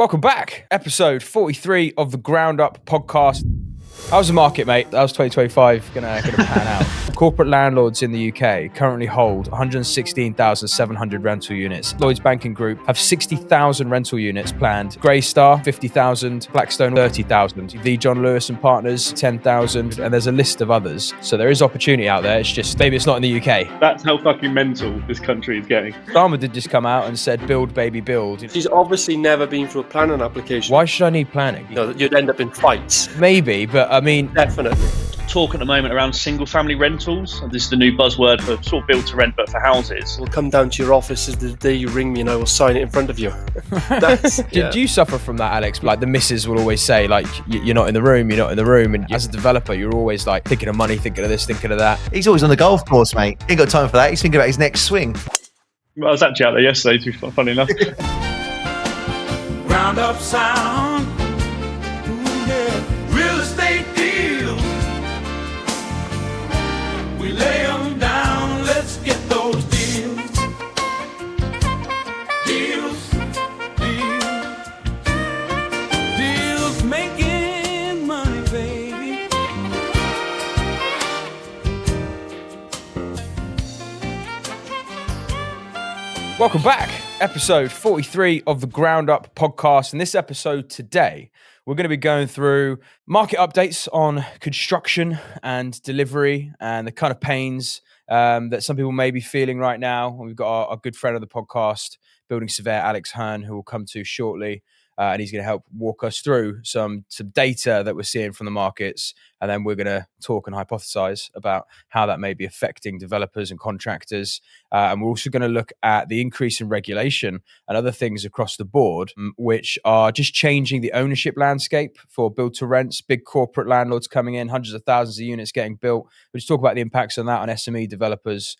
Welcome back. Episode 43 of the Ground Up podcast. How's the market, mate? How's 2025 gonna pan out? Corporate landlords in the UK currently hold 116,700 rental units. Lloyds Banking Group have 60,000 rental units planned. Greystar, 50,000. Blackstone, 30,000. The John Lewis and Partners, 10,000. And there's a list of others. So there is opportunity out there. It's just, maybe it's not in the UK. That's how fucking mental this country is getting. Starmer did just come out and said, build, baby, build. She's obviously never been through a planning application. Why should I need planning? No, you'd end up in fights. Maybe, but I mean... Definitely. Talk at the moment around single family rentals. This is the new buzzword for sort of build to rent, but for houses. We'll come down to your office the day you ring me and I will sign it in front of you. Did you suffer from that, Alex? Like the missus will always say, like, you're not in the room, you're not in the room. And as a developer, you're always like thinking of money, thinking of this, thinking of that. He's always on the golf course, mate. He ain't got time for that. He's thinking about his next swing. Well, I was actually out there yesterday, to be funny enough. Ground up sound. Ooh, yeah. Real estate deals. We lay them down. Let's get those deals. Deals. Deals making money, baby. Welcome back. Episode 43 of the Ground Up podcast. In this episode today, we're going to be going through market updates on construction and delivery and the kind of pains that some people may be feeling right now. We've got our good friend of the podcast, building surveyor Alex Hearn, who we'll come to shortly. And he's going to help walk us through some data that we're seeing from the markets. And then we're going to talk and hypothesize about how that may be affecting developers and contractors. And we're also going to look at the increase in regulation and other things across the board, which are just changing the ownership landscape for build to rents, big corporate landlords coming in, hundreds of thousands of units getting built. We'll just talk about the impacts on that on SME developers,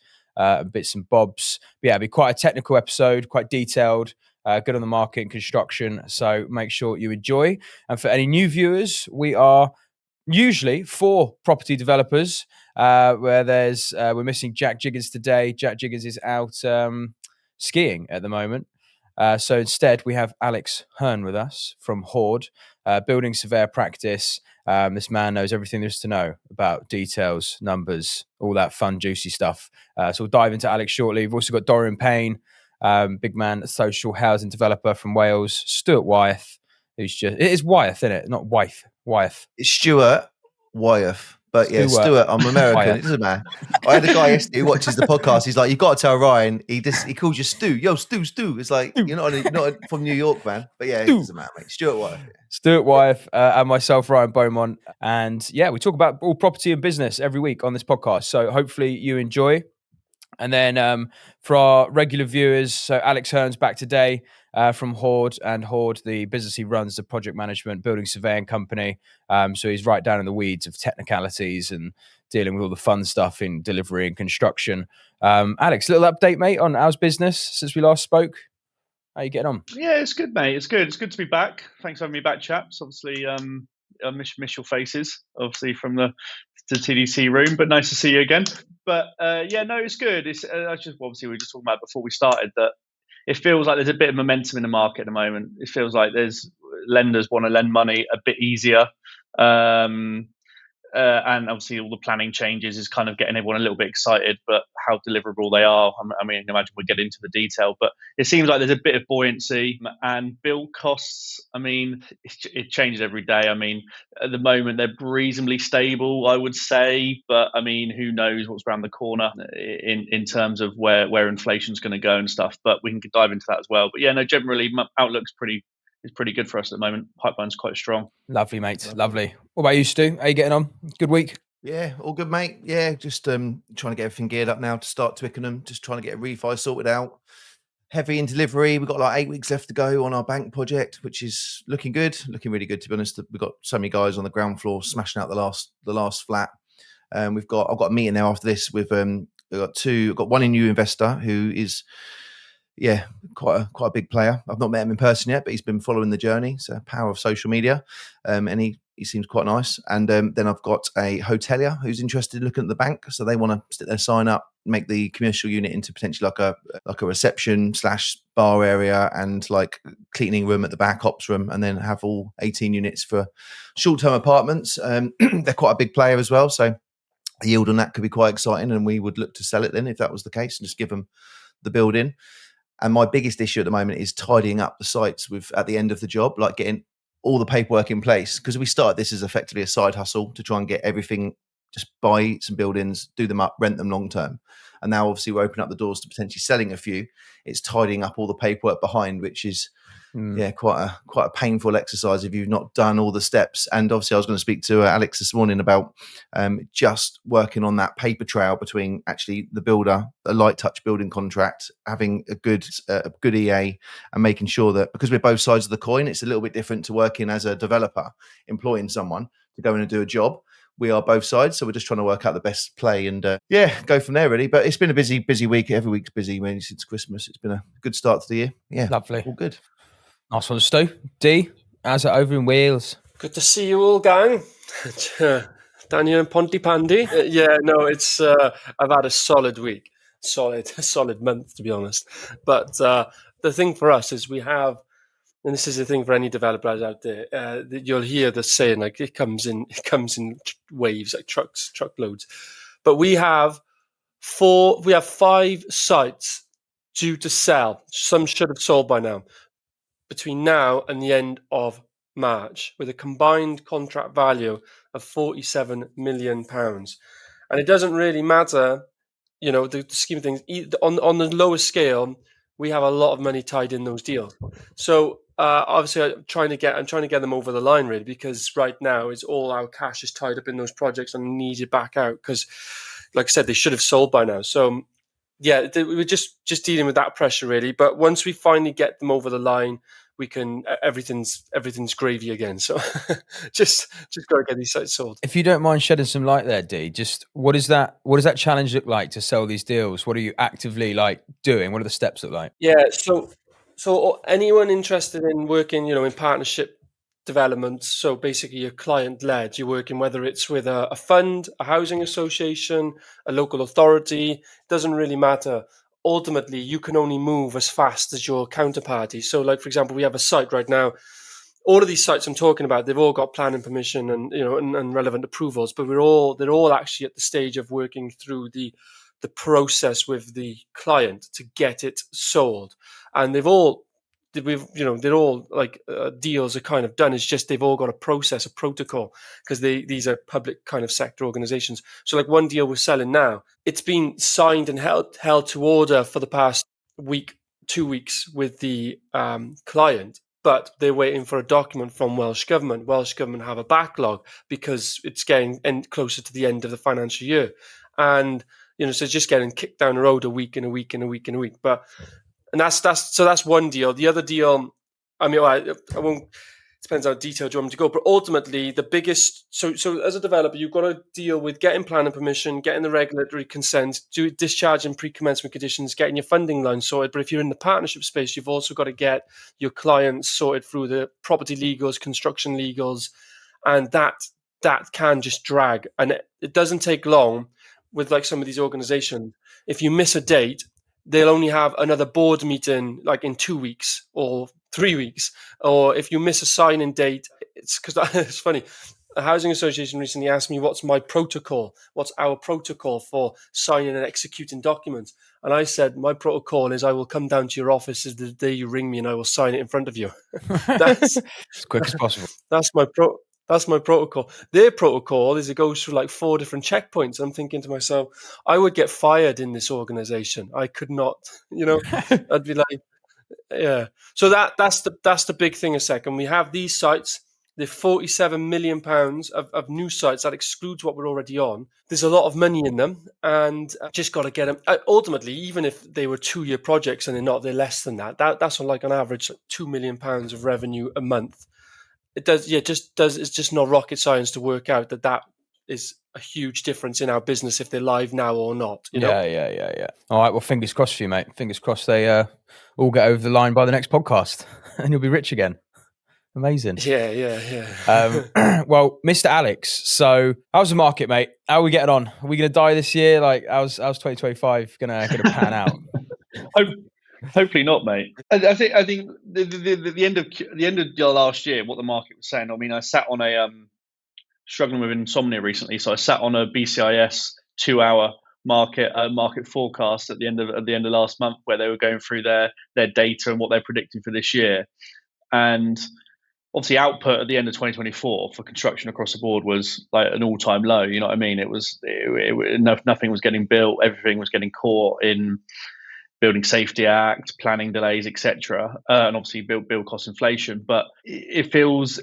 bits and bobs. But yeah, it'll be quite a technical episode, quite detailed. Good on the market and construction, so make sure you enjoy. And for any new viewers, we are usually for property developers, where we're missing Jack Jiggers today. Jack Jiggers is out skiing at the moment. So instead, we have Alex Hearn with us from Horde, building surveyor practice. This man knows everything there is to know about details, numbers, all that fun, juicy stuff. So we'll dive into Alex shortly. We've also got Dorian Payne, big man, social housing developer from Wales, Stuart Wyeth, who's just, it is Wyeth, isn't it? Not Wyeth. It's Stuart Wyeth. But yeah, Stuart, I'm American. It doesn't matter. I had a guy yesterday who watches the podcast. He's like, you've got to tell Ryan. He calls you Stu. Yo, Stu. It's like, you're not from New York, man. But yeah, it doesn't matter, mate. Stuart Wyeth. Yeah. Stuart Wyeth and myself, Ryan Beaumont. And yeah, we talk about all property and business every week on this podcast. So hopefully you enjoy. And then for our regular viewers, so Alex Hearn's back today from Horde, and Horde, the business he runs, the project management, building surveying company. So he's right down in the weeds of technicalities and dealing with all the fun stuff in delivery and construction. Alex, little update, mate, on how's business since we last spoke? How you getting on? Yeah, it's good, mate. It's good. It's good to be back. Thanks for having me back, chaps. Obviously, I miss your faces, obviously, from the TDC room, but nice to see you again. But yeah, no, it's good. It's obviously we were just talking about before we started that it feels like there's a bit of momentum in the market at the moment. It feels like there's lenders want to lend money a bit easier. And obviously all the planning changes is kind of getting everyone a little bit excited, but how deliverable they are, I mean, imagine we'll get into the detail, but it seems like there's a bit of buoyancy. And build costs, I mean, it changes every day. I mean, at the moment, they're reasonably stable, I would say, but I mean, who knows what's around the corner in terms of where inflation's going to go and stuff, but we can dive into that as well. But yeah, no, generally, outlook's pretty good for us at the moment. Pipeline's quite strong. Lovely, mate. Lovely. What about you, Stu? How you getting on? Good week? Yeah, all good, mate. Yeah, just trying to get everything geared up now to start Twickenham. Just trying to get a refi sorted out. Heavy in delivery. We've got like 8 weeks left to go on our bank project, which is looking good, looking really good, to be honest. We've got so many guys on the ground floor smashing out the last flat. I've got a meeting now after this with I've got one new investor who is quite a big player. I've not met him in person yet, but he's been following the journey. So power of social media. And he He seems quite nice. And then I've got a hotelier who's interested in looking at the bank. So they want to stick their sign up, make the commercial unit into potentially like a reception / bar area and like cleaning room at the back, ops room, and then have all 18 units for short-term apartments. They're quite a big player as well. So the yield on that could be quite exciting. And we would look to sell it then if that was the case and just give them the building. And my biggest issue at the moment is tidying up the sites at the end of the job, like getting all the paperwork in place, because we started this as effectively a side hustle to try and get everything, just buy some buildings, do them up, rent them long term. And now obviously we're opening up the doors to potentially selling a few. It's tidying up all the paperwork behind, which is quite a painful exercise if you've not done all the steps. And obviously I was going to speak to Alex this morning about just working on that paper trail between actually the builder, a light touch building contract, having a good EA, and making sure that, because we're both sides of the coin, it's a little bit different to working as a developer, employing someone to go in and do a job. We are both sides, so we're just trying to work out the best play and go from there really. But it's been a busy week. Every week's busy really since Christmas. It's been a good start to the year. Yeah, lovely, all good. Nice one, Stu. D, how's it over in Wales? Good to see you all, gang. Down here in Pontypandy. It's I've had a solid week, solid month to be honest. But the thing for us is we have, and this is the thing for any developers out there, that you'll hear the saying like it comes in waves, like truckloads. But we have 5 sites due to sell. Some should have sold by now, between now and the end of March, with a combined contract value of £47 million. And it doesn't really matter, the scheme of things. On the lowest scale, we have a lot of money tied in those deals. So obviously, I'm trying to get them over the line really, because right now it's all our cash is tied up in those projects and needed back out because, like I said, they should have sold by now. So yeah, we're just dealing with that pressure really. But once we finally get them over the line, we can everything's gravy again. So just got to get these sites sold. If you don't mind shedding some light there, D, just what does that challenge look like to sell these deals? What are you actively like doing? What are the steps look like? Yeah, so anyone interested in working, in partnership developments, so basically you're client led, you're working whether it's with a fund, a housing association, a local authority, doesn't really matter. Ultimately, you can only move as fast as your counterparty. So like, for example, we have a site right now. All of these sites I'm talking about, they've all got planning permission and and relevant approvals, but they're all actually at the stage of working through the process with the client to get it sold. And they're all like deals are kind of done. It's just they've all got a process, a protocol, because these are public kind of sector organizations. So like one deal we're selling now, it's been signed and held to order for the past week, 2 weeks with the client, but they're waiting for a document from Welsh Government. Welsh Government have a backlog because it's getting closer to the end of the financial year. And so it's just getting kicked down the road a week and a week and a week and a week. And that's one deal. The other deal, I won't. It depends how detailed you want me to go. But ultimately, the biggest. So as a developer, you've got to deal with getting planning permission, getting the regulatory consent, discharging pre-commencement conditions, getting your funding line sorted. But if you're in the partnership space, you've also got to get your clients sorted through the property legals, construction legals, and that can just drag. And it doesn't take long. With like some of these organizations, if you miss a date, they'll only have another board meeting like in 2 weeks or 3 weeks. Or if you miss a signing date, it's because it's funny. A housing association recently asked me, what's my protocol? What's our protocol for signing and executing documents? And I said, my protocol is I will come down to your office the day you ring me and I will sign it in front of you. That's as quick as possible. That's my protocol. Their protocol is it goes through like 4 different checkpoints. I'm thinking to myself, I would get fired in this organization. I could not, I'd be like, yeah. So that's the big thing a second. We have these sites, the £47 million of new sites that excludes what we're already on. There's a lot of money in them and just got to get them. Ultimately, even if they were 2-year projects and they're less than that. That's on like on average like £2 million of revenue a month. It's just not rocket science to work out that is a huge difference in our business if they're live now or not. Yeah. All right, well, fingers crossed for you, mate. Fingers crossed they all get over the line by the next podcast and you'll be rich again. Amazing. Yeah. Well, Mr. Alex, so how's the market, mate? How are we getting on? Are we going to die this year? Like, how's 2025 gonna pan out? Hopefully not, mate. I think the end of last year, what the market was saying. I mean, I sat on a struggling with insomnia recently, so I sat on a BCIS 2-hour market forecast at the end of last month, where they were going through their data and what they're predicting for this year. And obviously, output at the end of 2024 for construction across the board was like an all-time low. You know what I mean? Nothing was getting built. Everything was getting caught in Building Safety Act, planning delays, etc., and obviously build cost inflation. But it feels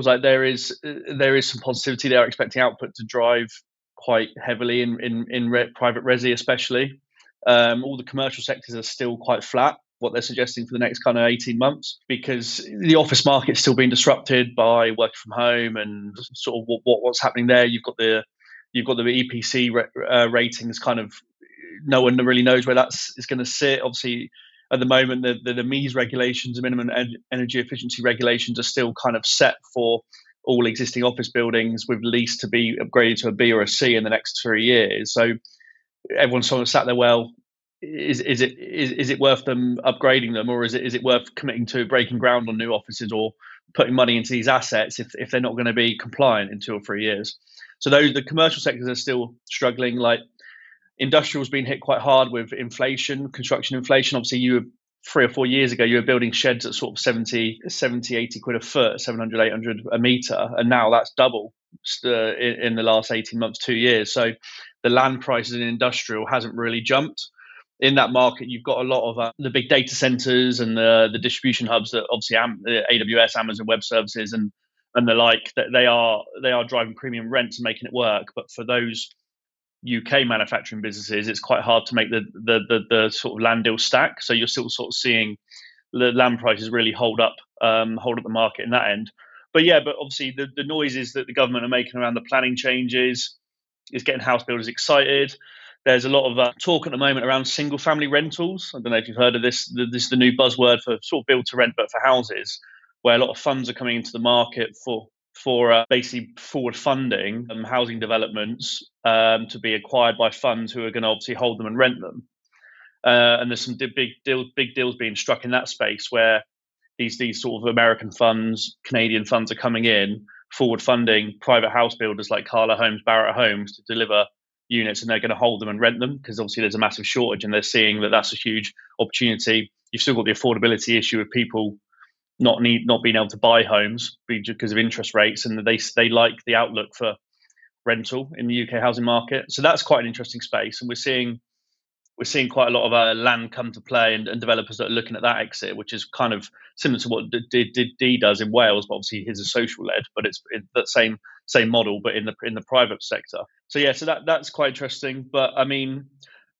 like there is some positivity. They are expecting output to drive quite heavily in private resi, especially. All the commercial sectors are still quite flat, what they're suggesting for the next kind of 18 months, because the office market's still being disrupted by working from home and sort of what's happening there. You've got the EPC ratings kind of, no one really knows where that's is going to sit. Obviously, at the moment, the MEES regulations, the minimum energy efficiency regulations, are still kind of set for all existing office buildings with lease to be upgraded to a B or a C in the next 3 years. So everyone's sort of sat there, well, is it worth them upgrading them, or is it worth committing to breaking ground on new offices or putting money into these assets if they're not going to be compliant in 2 or 3 years? So the commercial sectors are still struggling. Like, industrial's been hit quite hard with inflation, construction inflation. Obviously, you were 3 or 4 years ago, you were building sheds at sort of 70, 80 quid a foot, 700, 800 a metre. And now that's double in the last 18 months, 2 years. So the land prices in industrial hasn't really jumped. In that market, you've got a lot of the big data centers and the distribution hubs that obviously AWS, Amazon Web Services, and the like, that they are driving premium rents and making it work. But for those UK manufacturing businesses, it's quite hard to make the sort of land deal stack. So you're still sort of seeing the land prices really hold up the market in that end. But obviously the noises that the government are making around the planning changes is getting house builders excited. There's a lot of talk at the moment around single family rentals. I don't know if you've heard of this. This is the new buzzword for sort of build to rent, but for houses, where a lot of funds are coming into the market for basically forward funding housing developments to be acquired by funds who are going to obviously hold them and rent them. And there's some big deals being struck in that space, where these sort of American funds, Canadian funds are coming in, forward funding private house builders like Carla Homes, Barratt Homes, to deliver units, and they're going to hold them and rent them, because obviously there's a massive shortage, and they're seeing that that's a huge opportunity. You've still got the affordability issue of people not being able to buy homes because of interest rates, and they like the outlook for rental in the UK housing market. So that's quite an interesting space, and we're seeing quite a lot of land come to play, and developers that are looking at that exit, which is kind of similar to what D does in Wales, but obviously his is social led, but it's that same model, but in the private sector. So that's quite interesting. But I mean,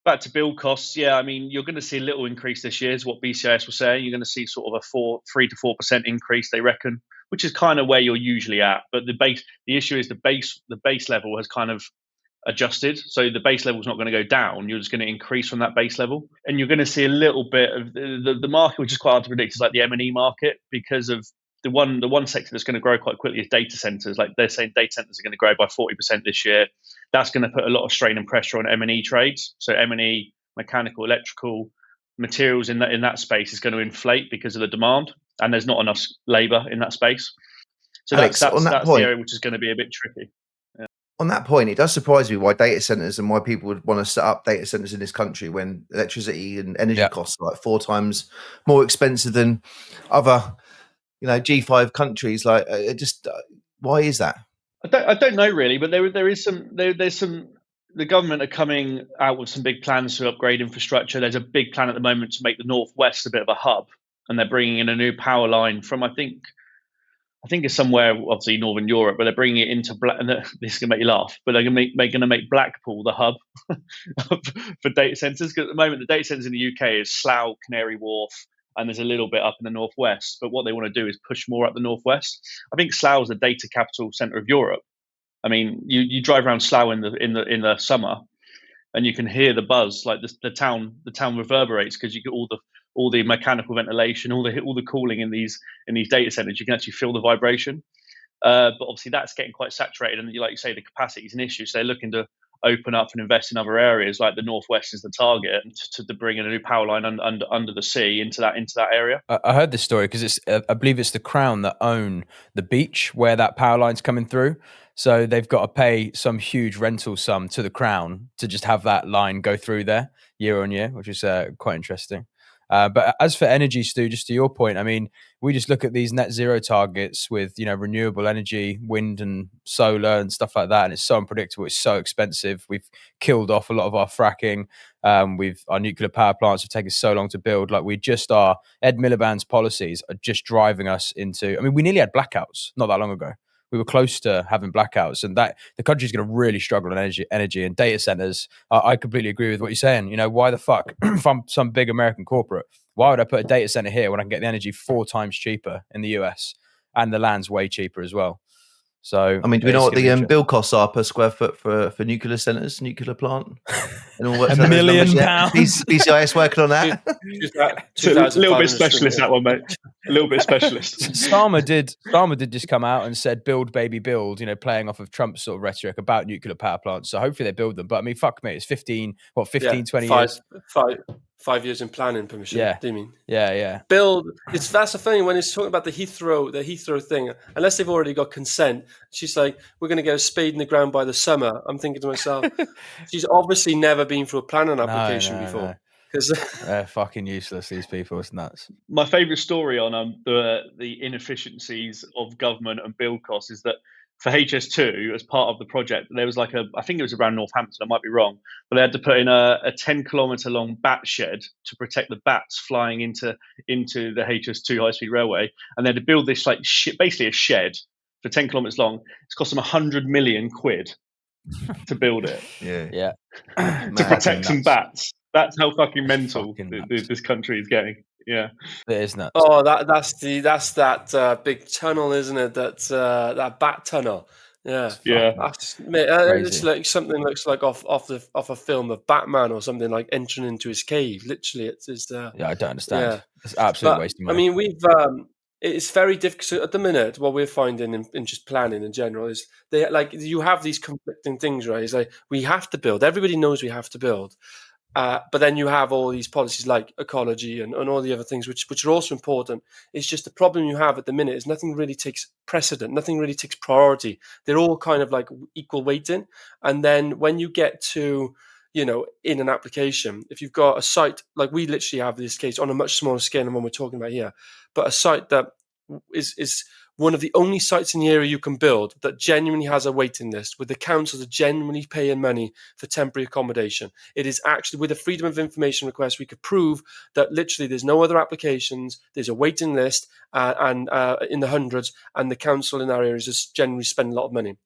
back to build costs, I mean, you're going to see a little increase this year, is what BCIS was saying. You're going to see sort of a 3 to 4% increase, they reckon, which is kind of where you're usually at. But the issue is the base level has kind of adjusted. So the base level is not going to go down. You're just going to increase from that base level. And you're going to see a little bit of the market, which is quite hard to predict, is like the M&E market, because of the one sector that's going to grow quite quickly is data centers. Like, they're saying data centers are going to grow by 40% this year. That's going to put a lot of strain and pressure on M&E trades. So M&E, mechanical, electrical, materials in that space is going to inflate because of the demand, and there's not enough labor in that space. So Alex, that's on that the point, area which is going to be a bit tricky. on that point, it does surprise me why data centers and why people would want to set up data centers in this country when electricity and energy costs are like 4 times more expensive than other, G5 countries. Like, why is that? I don't know really, but there's some the government are coming out with some big plans to upgrade infrastructure. There's a big plan at the moment to make the Northwest a bit of a hub, and they're bringing in a new power line from, I think it's somewhere, obviously Northern Europe, but they're bringing it into this is going to make you laugh, but they're going to make Blackpool the hub for data centers. Because at the moment, the data centers in the UK is Slough, Canary Wharf, and there's a little bit up in the Northwest. But what they want to do is push more up the Northwest. I think Slough is the data capital center of Europe. I mean, you drive around Slough in the summer, and you can hear the buzz. Like, the town reverberates, because you get all all the mechanical ventilation, all the cooling in these data centers. You can actually feel the vibration. But obviously that's getting quite saturated, and like you say, the capacity is an issue. So they're looking to open up and invest in other areas, like the Northwest is the target, to bring in a new power line under the sea into that area. I heard this story because I believe it's the Crown that own the beach where that power line's coming through. So they've got to pay some huge rental sum to the Crown to just have that line go through there year on year, which is quite interesting. But as for energy, Stu, just to your point, I mean, we just look at these net zero targets with, renewable energy, wind and solar and stuff like that. And it's so unpredictable. It's so expensive. We've killed off a lot of our fracking. Our nuclear power plants have taken so long to build. Like Ed Miliband's policies are just driving us into, we nearly had blackouts not that long ago. We were close to having blackouts, and that the country's going to really struggle on energy and data centers. I completely agree with what you're saying. Why the fuck, if I'm some big American corporate, why would I put a data center here when I can get the energy 4 times cheaper in the US and the land's way cheaper as well? So, do we know what the build costs are per square foot for nuclear centers, nuclear plant? £1 million. BCIS working on that. A little bit specialist, that one, mate. A little bit specialist. Starmer did just come out and said, "Build, baby, build." Playing off of Trump's sort of rhetoric about nuclear power plants. So hopefully they build them. But fuck me, it's 20 years. 5 years in planning permission. Yeah. Do you mean? Yeah. Build. That's the thing when it's talking about the Heathrow thing. Unless they've already got consent, she's like, "We're going to get a spade in the ground by the summer." I'm thinking to myself, she's obviously never been through a planning application before. Because they're fucking useless. These people, it's nuts. My favourite story on the inefficiencies of government and build costs is that for HS2, as part of the project, there was I think it was around Northampton, I might be wrong, but they had to put in a 10-kilometre long bat shed to protect the bats flying into the HS2 high-speed railway, and they had to build this basically a shed for 10 kilometres long. It's cost them 100 million quid to build it. Yeah. To protect some bats. That's how fucking mental this country is getting. Yeah, it is nuts. Oh, that's that big tunnel, isn't it? That bat tunnel. Yeah. It's like something looks like off a film of Batman or something, like entering into his cave. Literally, it's just. I don't understand. Yeah. It's absolute waste of money. It's very difficult at the minute. What we're finding in just planning in general is you have these conflicting things, right? It's like we have to build. Everybody knows we have to build. But then you have all these policies like ecology and all the other things, which are also important. It's just the problem you have at the minute is nothing really takes precedent. Nothing really takes priority. They're all kind of like equal weighting. And then when you get to, in an application, if you've got a site, like we literally have this case on a much smaller scale than what we're talking about here, but a site that is one of the only sites in the area you can build that genuinely has a waiting list, with the councils are genuinely paying money for temporary accommodation. It is actually, with a freedom of information request, we could prove that literally there's no other applications, there's a waiting list and in the hundreds, and the council in our areas just generally spend a lot of money.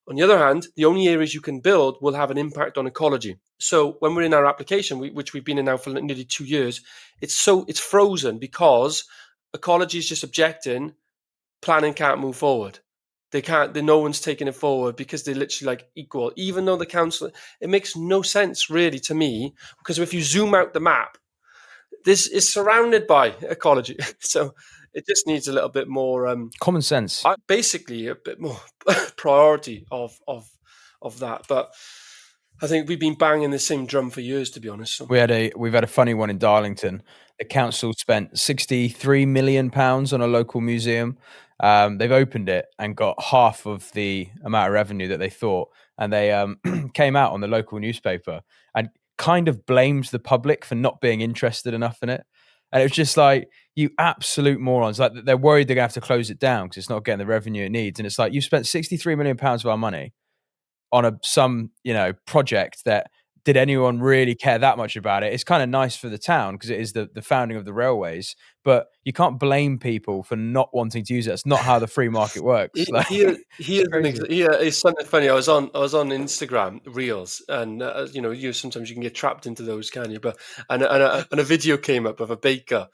On the other hand, the only areas you can build will have an impact on ecology. So when we're in our application, which we've been in now for nearly 2 years, it's frozen because ecology is just objecting. Planning can't move forward. They can't. No one's taking it forward because they're literally equal. Even though the council, it makes no sense really to me, because if you zoom out the map, this is surrounded by ecology. So it just needs a little bit more common sense. Basically, a bit more priority of that. But I think we've been banging the same drum for years, to be honest. So. We've had a funny one in Darlington. The council spent £63 million on a local museum. They've opened it and got half of the amount of revenue that they thought, and they came out on the local newspaper and kind of blamed the public for not being interested enough in it. And it was just like, you absolute morons. Like, they're worried they're gonna have to close it down because it's not getting the revenue it needs. And it's like, you spent £63 million of our money on some project that, did anyone really care that much about it? It's kind of nice for the town because it is the founding of the railways, but you can't blame people for not wanting to use it. It's not how the free market works. It's something funny. I was on Instagram Reels, and sometimes you can get trapped into those, can you? But and a video came up of a baker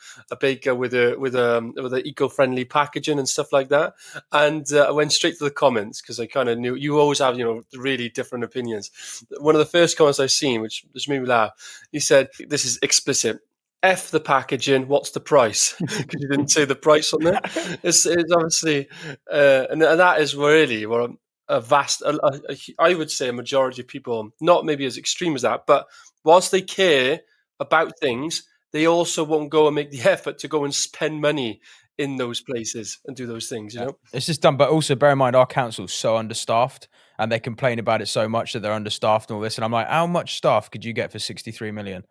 with a eco-friendly packaging and stuff like that, and I went straight to the comments because I kind of knew you always have really different opinions. One of the first comments I seen, which made me laugh, he said, "This is explicit. F the packaging, what's the price? Because you didn't say the price on there. It's obviously, and that is really what I would say a majority of people, not maybe as extreme as that, but whilst they care about things, they also won't go and make the effort to go and spend money in those places and do those things, you know? It's just done, but also bear in mind our council's so understaffed and they complain about it so much that they're understaffed and all this. And I'm like, how much staff could you get for 63 million?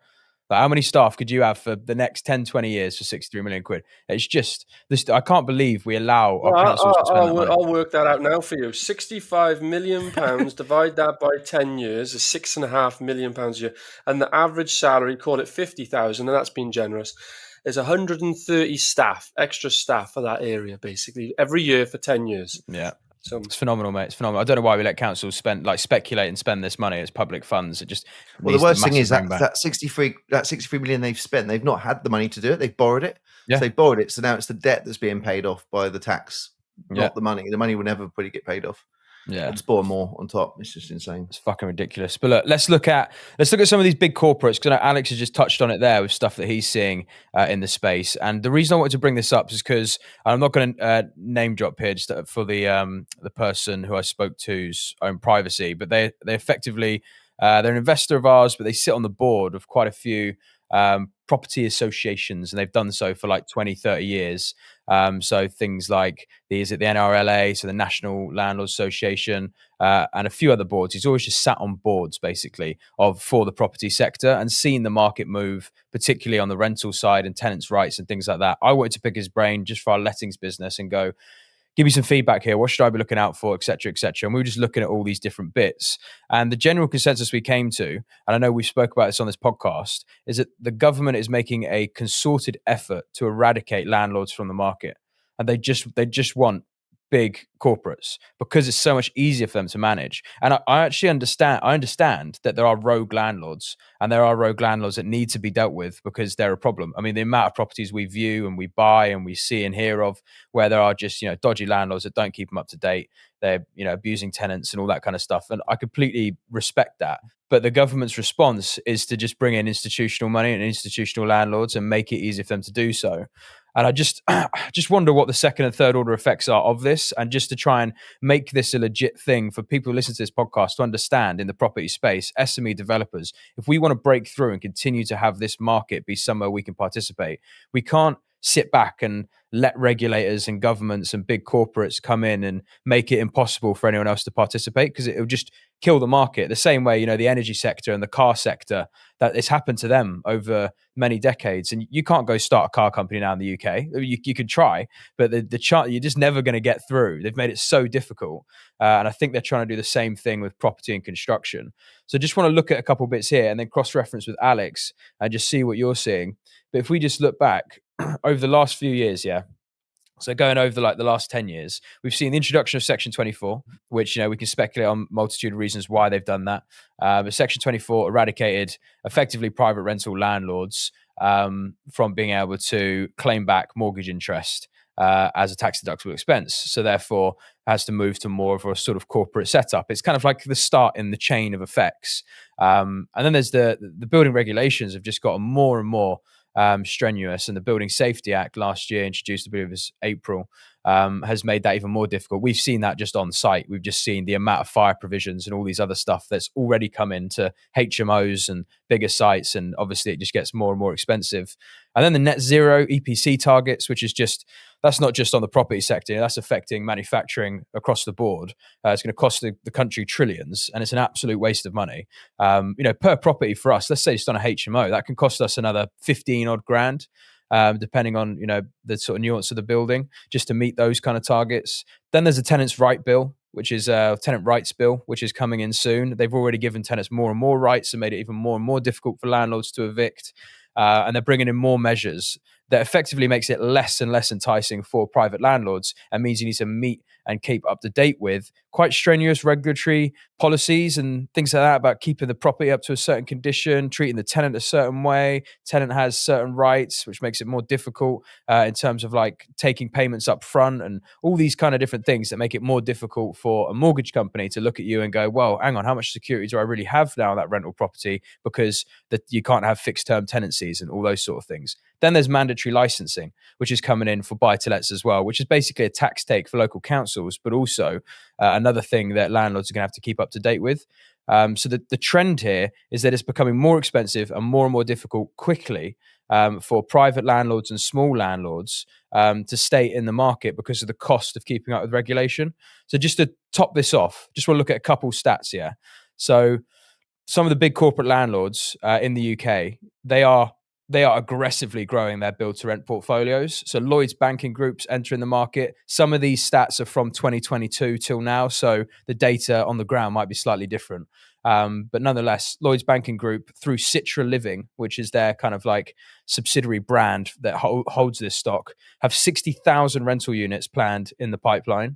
Like, how many staff could you have for the next 10, 20 years for 63 million quid? It's just this. I can't believe we allow our Well, councils to spend that money. I'll work that out now for you. £65 million, divide that by 10 years, is £6.5 million a year. And the average salary, call it 50,000, and that's been generous, is 130 staff, extra staff for that area, basically, every year for 10 years. Yeah. So It's phenomenal, mate. It's phenomenal. I don't know why we let councils speculate and spend this money. It's public funds. It just Well, the needs worst thing massive is bring back. that 63 million they've spent, they've not had the money to do it. They've borrowed it. Yeah. So they borrowed it. So now it's the debt that's being paid off by the tax, Yeah. not the money. The money will never really get paid off. Yeah. They'll just borrow more on top. It's just insane. It's fucking ridiculous. But look, let's look at some of these big corporates, because I know Alex has just touched on it there with stuff that he's seeing in the space. And the reason I wanted to bring this up is because I'm not going to name drop here just for the person who I spoke to's own privacy, but they effectively they're an investor of ours, but they sit on the board of quite a few property associations, and they've done so for like 20, 30 years. So things like the NRLA, so the National Landlords Association, and a few other boards. He's always just sat on boards basically for the property sector and seen the market move, particularly on the rental side and tenants' rights and things like that. I wanted to pick his brain just for our lettings business and go, give me some feedback here. What should I be looking out for, et cetera, et cetera. And we were just looking at all these different bits. And the general consensus we came to, and I know we spoke about this on this podcast, is that the government is making a concerted effort to eradicate landlords from the market. And they just want big corporates because it's so much easier for them to manage. And I actually understand that there are rogue landlords, and there are rogue landlords that need to be dealt with because they're a problem. I mean, the amount of properties we view and we buy and we see and hear of where there are just, dodgy landlords that don't keep them up to date. They're, abusing tenants and all that kind of stuff. And I completely respect that. But the government's response is to just bring in institutional money and institutional landlords and make it easier for them to do so. And I just wonder what the second and third order effects are of this, and just to try and make this a legit thing for people who listen to this podcast to understand in the property space, SME developers, if we want to break through and continue to have this market be somewhere we can participate, we can't sit back and let regulators and governments and big corporates come in and make it impossible for anyone else to participate, because it will just kill the market. The same way, the energy sector and the car sector, that it's happened to them over many decades. And you can't go start a car company now in the UK. You could try, but the chart, you're just never going to get through. They've made it so difficult. And I think they're trying to do the same thing with property and construction. So just want to look at a couple bits here and then cross-reference with Alex and just see what you're seeing. But if we just look back over the last few years, so going over the last 10 years, we've seen the introduction of Section 24, which, we can speculate on a multitude of reasons why they've done that. But Section 24 eradicated effectively private rental landlords from being able to claim back mortgage interest as a tax deductible expense. So therefore has to move to more of a sort of corporate setup. It's kind of like the start in the chain of effects. And then there's the building regulations have just gotten more and more strenuous, and the Building Safety Act last year, introduced, I believe it was April, has made that even more difficult. We've seen that just on site. We've just seen the amount of fire provisions and all these other stuff that's already come into HMOs and bigger sites, and obviously it just gets more and more expensive. And then the net zero EPC targets, which is that's not just on the property sector, that's affecting manufacturing across the board. It's going to cost the country trillions, and it's an absolute waste of money. Per property for us, let's say just on a HMO, that can cost us another 15 odd grand, depending on, the sort of nuance of the building, just to meet those kind of targets. Then there's a tenants' right bill, which is a tenant rights bill, which is coming in soon. They've already given tenants more and more rights and made it even more and more difficult for landlords to evict. And they're bringing in more measures that effectively makes it less and less enticing for private landlords, and means you need to meet and keep up to date with quite strenuous regulatory policies and things like that about keeping the property up to a certain condition, treating the tenant a certain way. Tenant has certain rights, which makes it more difficult in terms of like taking payments up front and all these kind of different things that make it more difficult for a mortgage company to look at you and go, well, hang on, how much security do I really have now on that rental property, because that you can't have fixed term tenancies and all those sort of things. Then there's mandatory licensing, which is coming in for buy-to-lets as well, which is basically a tax take for local councils, but also another thing that landlords are going to have to keep up to date with. So the trend here is that it's becoming more expensive and more difficult quickly for private landlords and small landlords to stay in the market because of the cost of keeping up with regulation. So just to top this off, just want to look at a couple stats here. So some of the big corporate landlords in the UK, they are aggressively growing their build-to-rent portfolios. So Lloyds Banking Group's entering the market. Some of these stats are from 2022 till now, so the data on the ground might be slightly different. But nonetheless, Lloyds Banking Group, through Citra Living, which is their kind of like subsidiary brand that holds this stock, have 60,000 rental units planned in the pipeline.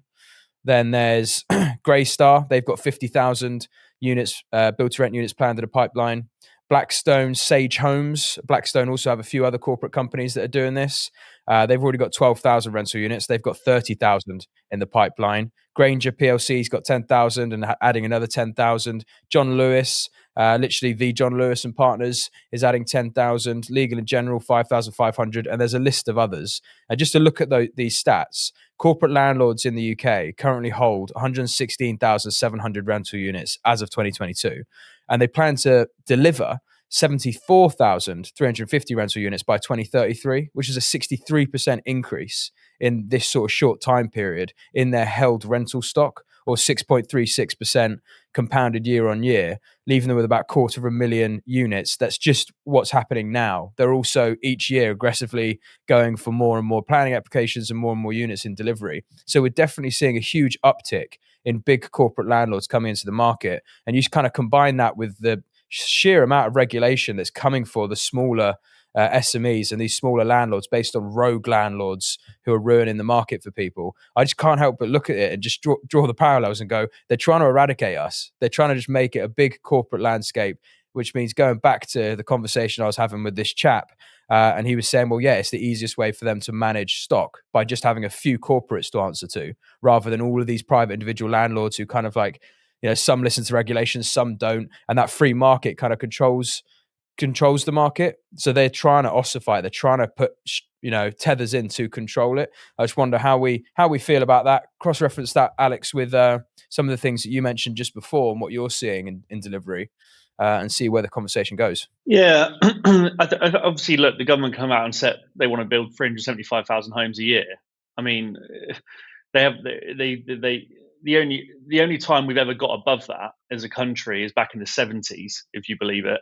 Then there's Greystar. They've got 50,000 units, build-to-rent units planned in the pipeline. Blackstone, Sage Homes. Blackstone also have a few other corporate companies that are doing this. They've already got 12,000 rental units. They've got 30,000 in the pipeline. Granger PLC's got 10,000 and adding another 10,000. John Lewis, literally the John Lewis and Partners, is adding 10,000. Legal and General, 5,500. And there's a list of others. And just to look at these stats, corporate landlords in the UK currently hold 116,700 rental units as of 2022. And they plan to deliver 74,350 rental units by 2033, which is a 63% increase in this sort of short time period in their held rental stock, or 6.36% compounded year on year, leaving them with about 250,000 units. That's just what's happening now. They're also each year aggressively going for more and more planning applications and more units in delivery. So we're definitely seeing a huge uptick in big corporate landlords coming into the market. And you just kind of combine that with the sheer amount of regulation that's coming for the smaller SMEs and these smaller landlords based on rogue landlords who are ruining the market for people. I just can't help but look at it and just draw the parallels and go, they're trying to eradicate us. They're trying to just make it a big corporate landscape, which means going back to the conversation I was having with this chap, and he was saying, well, yeah, it's the easiest way for them to manage stock by just having a few corporates to answer to, rather than all of these private individual landlords who kind of like, you know, some listen to regulations, some don't, and that free market kind of controls the market. So they're trying to ossify. They're trying to put, you know, tethers in to control it. I just wonder how we feel about that. Cross-reference that, Alex, with some of the things that you mentioned just before and what you're seeing in delivery, and see where the conversation goes. Yeah, obviously, look, the government come out and said they want to build 375,000 homes a year. I mean, the only time we've ever got above that as a country is back in the 70s, if you believe it,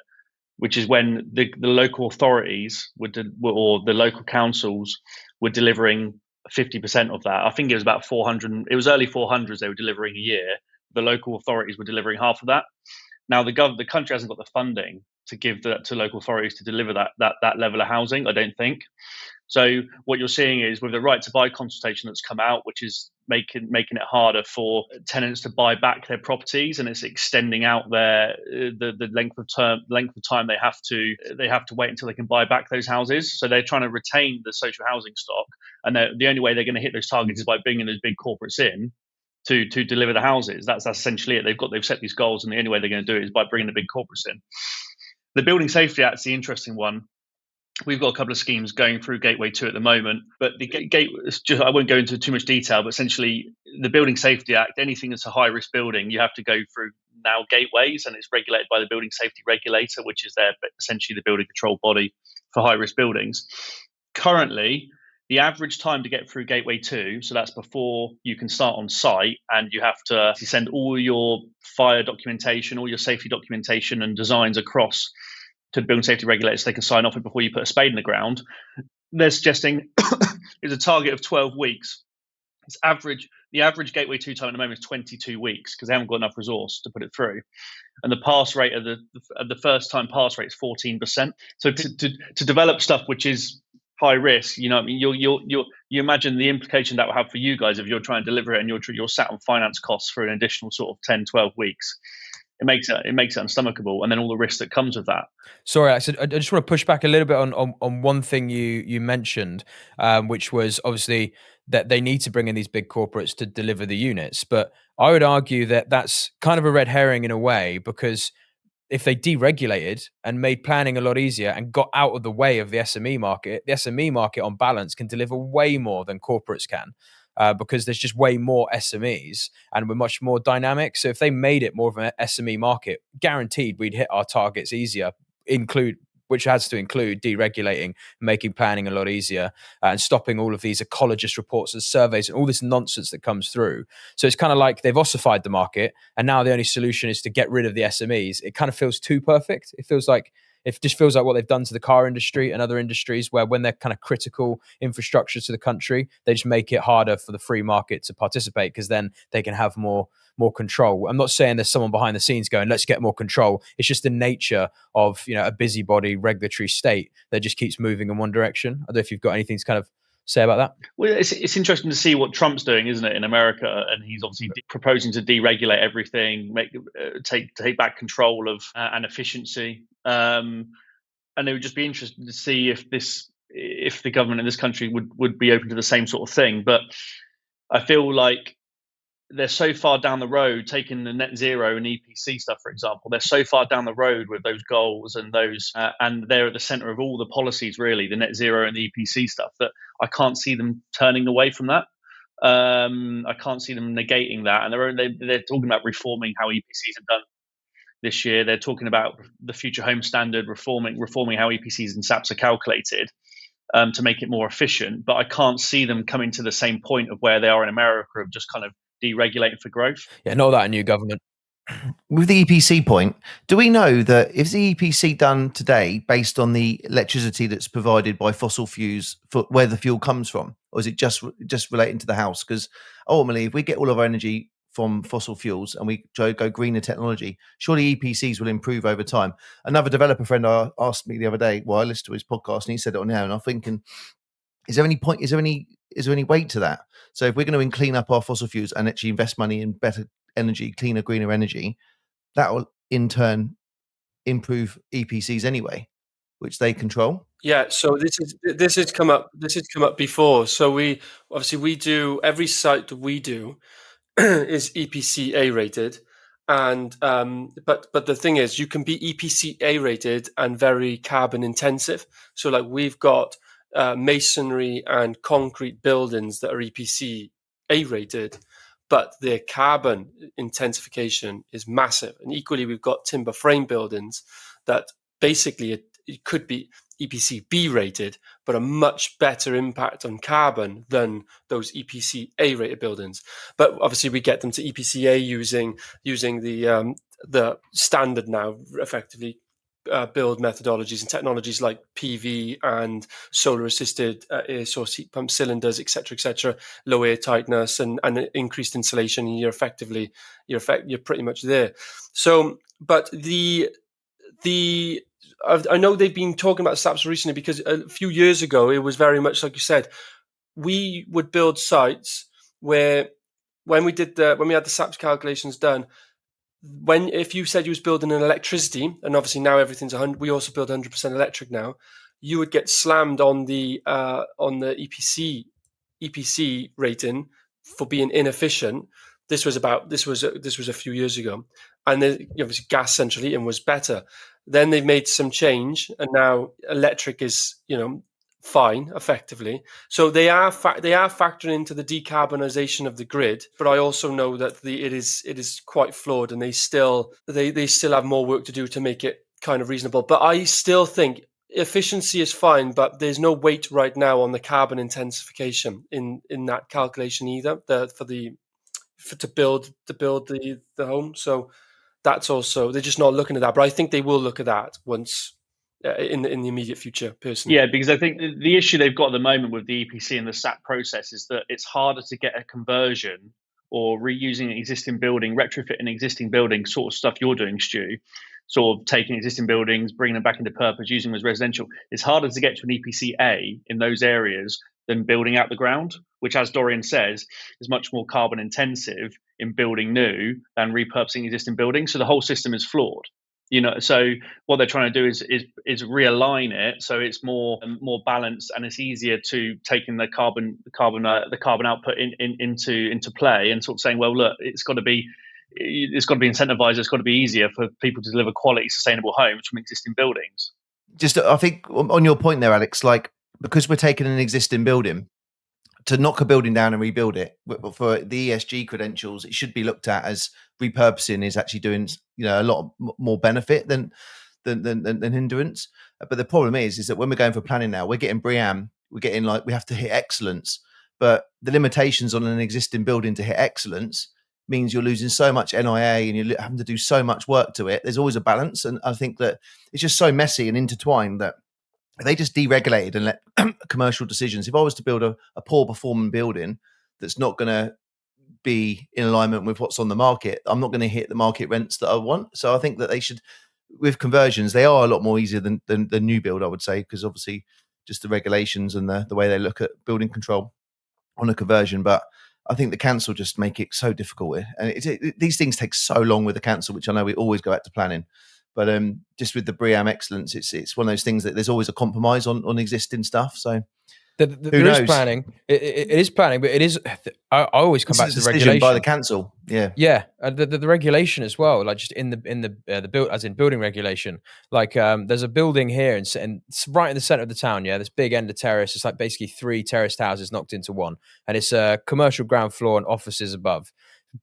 which is when the local authorities or the local councils were delivering 50% of that. I think it was about 400. It was early 400s they were delivering a year. The local authorities were delivering half of that. Now the country hasn't got the funding to give that to local authorities to deliver that level of housing, I don't think. So what you're seeing is with the right to buy consultation that's come out, which is making it harder for tenants to buy back their properties, and it's extending out the length of time they have to wait until they can buy back those houses. So they're trying to retain the social housing stock, and the only way they're going to hit those targets is by bringing those big corporates in to deliver the houses. That's essentially it. They've set these goals, and the only way they're going to do it is by bringing the big corporates in. The Building Safety Act's the interesting one. We've got a couple of schemes going through Gateway 2 at the moment, but I won't go into too much detail, but essentially the Building Safety Act, anything that's a high-risk building, you have to go through now gateways, and it's regulated by the Building Safety Regulator, which is essentially the building control body for high-risk buildings. Currently, the average time to get through Gateway 2, so that's before you can start on site, and you have to send all your fire documentation, all your safety documentation and designs across to the building safety regulators so they can sign off it before you put a spade in the ground. They're suggesting is a target of 12 weeks. The average Gateway 2 time at the moment is 22 weeks because they haven't got enough resource to put it through. And the pass rate of the first time pass rate is 14%. So to develop stuff which is high risk, you know, I mean, you're you imagine the implication that will have for you guys if you're trying to deliver it and you're sat on finance costs for an additional sort of 10, 12 weeks. It makes it unstomachable, and then all the risk that comes with that. Sorry, I just want to push back a little bit on one thing you mentioned, which was obviously that they need to bring in these big corporates to deliver the units. But I would argue that that's kind of a red herring in a way, because if they deregulated and made planning a lot easier and got out of the way of the SME market on balance can deliver way more than corporates can. Because there's just way more SMEs and we're much more dynamic. So if they made it more of an SME market, guaranteed we'd hit our targets easier, which has to include deregulating, making planning a lot easier, and stopping all of these ecologist reports and surveys and all this nonsense that comes through. So it's kind of like they've ossified the market, and now the only solution is to get rid of the SMEs. It kind of feels too perfect. It just feels like what they've done to the car industry and other industries, where when they're kind of critical infrastructure to the country, they just make it harder for the free market to participate, because then they can have more control. I'm not saying there's someone behind the scenes going, let's get more control. It's just the nature of, a busybody regulatory state that just keeps moving in one direction. I don't know if you've got anything to kind of say about that. Well, it's interesting to see what Trump's doing, isn't it, in America? And he's obviously proposing to deregulate everything, take back control of an efficiency. And it would just be interesting to see if the government in this country would be open to the same sort of thing. But I feel like they're so far down the road, taking the net zero and EPC stuff, for example, they're so far down the road with those goals and and they're at the center of all the policies, really, the net zero and the EPC stuff, that I can't see them turning away from that. I can't see them negating that. And they're talking about reforming how EPCs are done this year. They're talking about the future home standard, reforming how EPCs and SAPs are calculated to make it more efficient. But I can't see them coming to the same point of where they are in America, of just kind of deregulating for growth. Yeah, not that a new government. With the EPC point, do we know that if the EPC done today based on the electricity that's provided by fossil fuels for where the fuel comes from, or is it just relating to the house? Because ultimately, if we get all of our energy from fossil fuels and we go greener technology, surely EPCs will improve over time. Another developer friend asked me the other day, I listened to his podcast and he said it on air, and I'm thinking, is there any weight to that? So if we're going to clean up our fossil fuels and actually invest money in better energy, cleaner, greener energy, that will in turn improve EPCs anyway, which they control. Yeah, so this has come up before. So we do, every site that we do is EPC A rated, and but the thing is, you can be EPC A rated and very carbon intensive. So like we've got masonry and concrete buildings that are EPC A rated, but their carbon intensification is massive. And equally, we've got timber frame buildings that basically it could be EPC B rated, but a much better impact on carbon than those EPC A rated buildings. But obviously, we get them to EPC A using the standard now, effectively build methodologies and technologies like PV and solar assisted air source heat pump cylinders, etc., low air tightness and increased insulation, and you're pretty much there. So, but I know they've been talking about SAPs recently, because a few years ago it was very much like you said. We would build sites where when we had the SAPs calculations done, if you said you was building an electricity, and obviously now everything's 100%, we also build 100% electric now, you would get slammed on the EPC rating for being inefficient. This was a few years ago, and then obviously gas central heating was better. Then they made some change, and now electric is fine, effectively. So they are factoring into the decarbonisation of the grid. But I also know that it is quite flawed, and they still have more work to do to make it kind of reasonable. But I still think efficiency is fine, but there's no weight right now on the carbon intensification in that calculation either. To build the home. So that's also, they're just not looking at that. But I think they will look at that once in the immediate future, personally. Yeah, because I think the issue they've got at the moment with the EPC and the SAP process is that it's harder to get a conversion or reusing an existing building, retrofitting existing building, sort of stuff you're doing, Stu, sort of taking existing buildings, bringing them back into purpose, using them as residential. It's harder to get to an EPC A in those areas than building out the ground, which, as Dorian says, is much more carbon intensive in building new than repurposing existing buildings. So the whole system is flawed. So what they're trying to do is realign it so it's more balanced, and it's easier to take in the carbon output into play, and sort of saying, well, look, it's got to be incentivized. It's got to be easier for people to deliver quality, sustainable homes from existing buildings. Just, I think on your point there, Alex, like, because we're taking an existing building, to knock a building down and rebuild it for the ESG credentials, it should be looked at as repurposing is actually doing, a lot more benefit than hindrance. But the problem is that when we're going for planning now, we're getting BREEAM, we're getting we have to hit excellence. But the limitations on an existing building to hit excellence means you're losing so much NIA and you're having to do so much work to it. There's always a balance. And I think that it's just so messy and intertwined that if they just deregulated and let commercial decisions, if I was to build a poor performing building that's not going to be in alignment with what's on the market, I'm not going to hit the market rents that I want. So I think that they should, with conversions, they are a lot more easier than new build, I would say, because obviously just the regulations and the way they look at building control on a conversion. But I think the council just make it so difficult. And these things take so long with the council, which I know we always go back to planning. But just with the BREEAM excellence, it's one of those things that there's always a compromise on existing stuff. So there is planning. It is planning, but it is. I always come back to the regulation by the council. Yeah, the regulation as well. Like just in the build, as in building regulation. Like there's a building here, and it's right in the center of the town. Yeah, this big end of terrace. It's like basically 3 terraced houses knocked into one, and it's a commercial ground floor and offices above.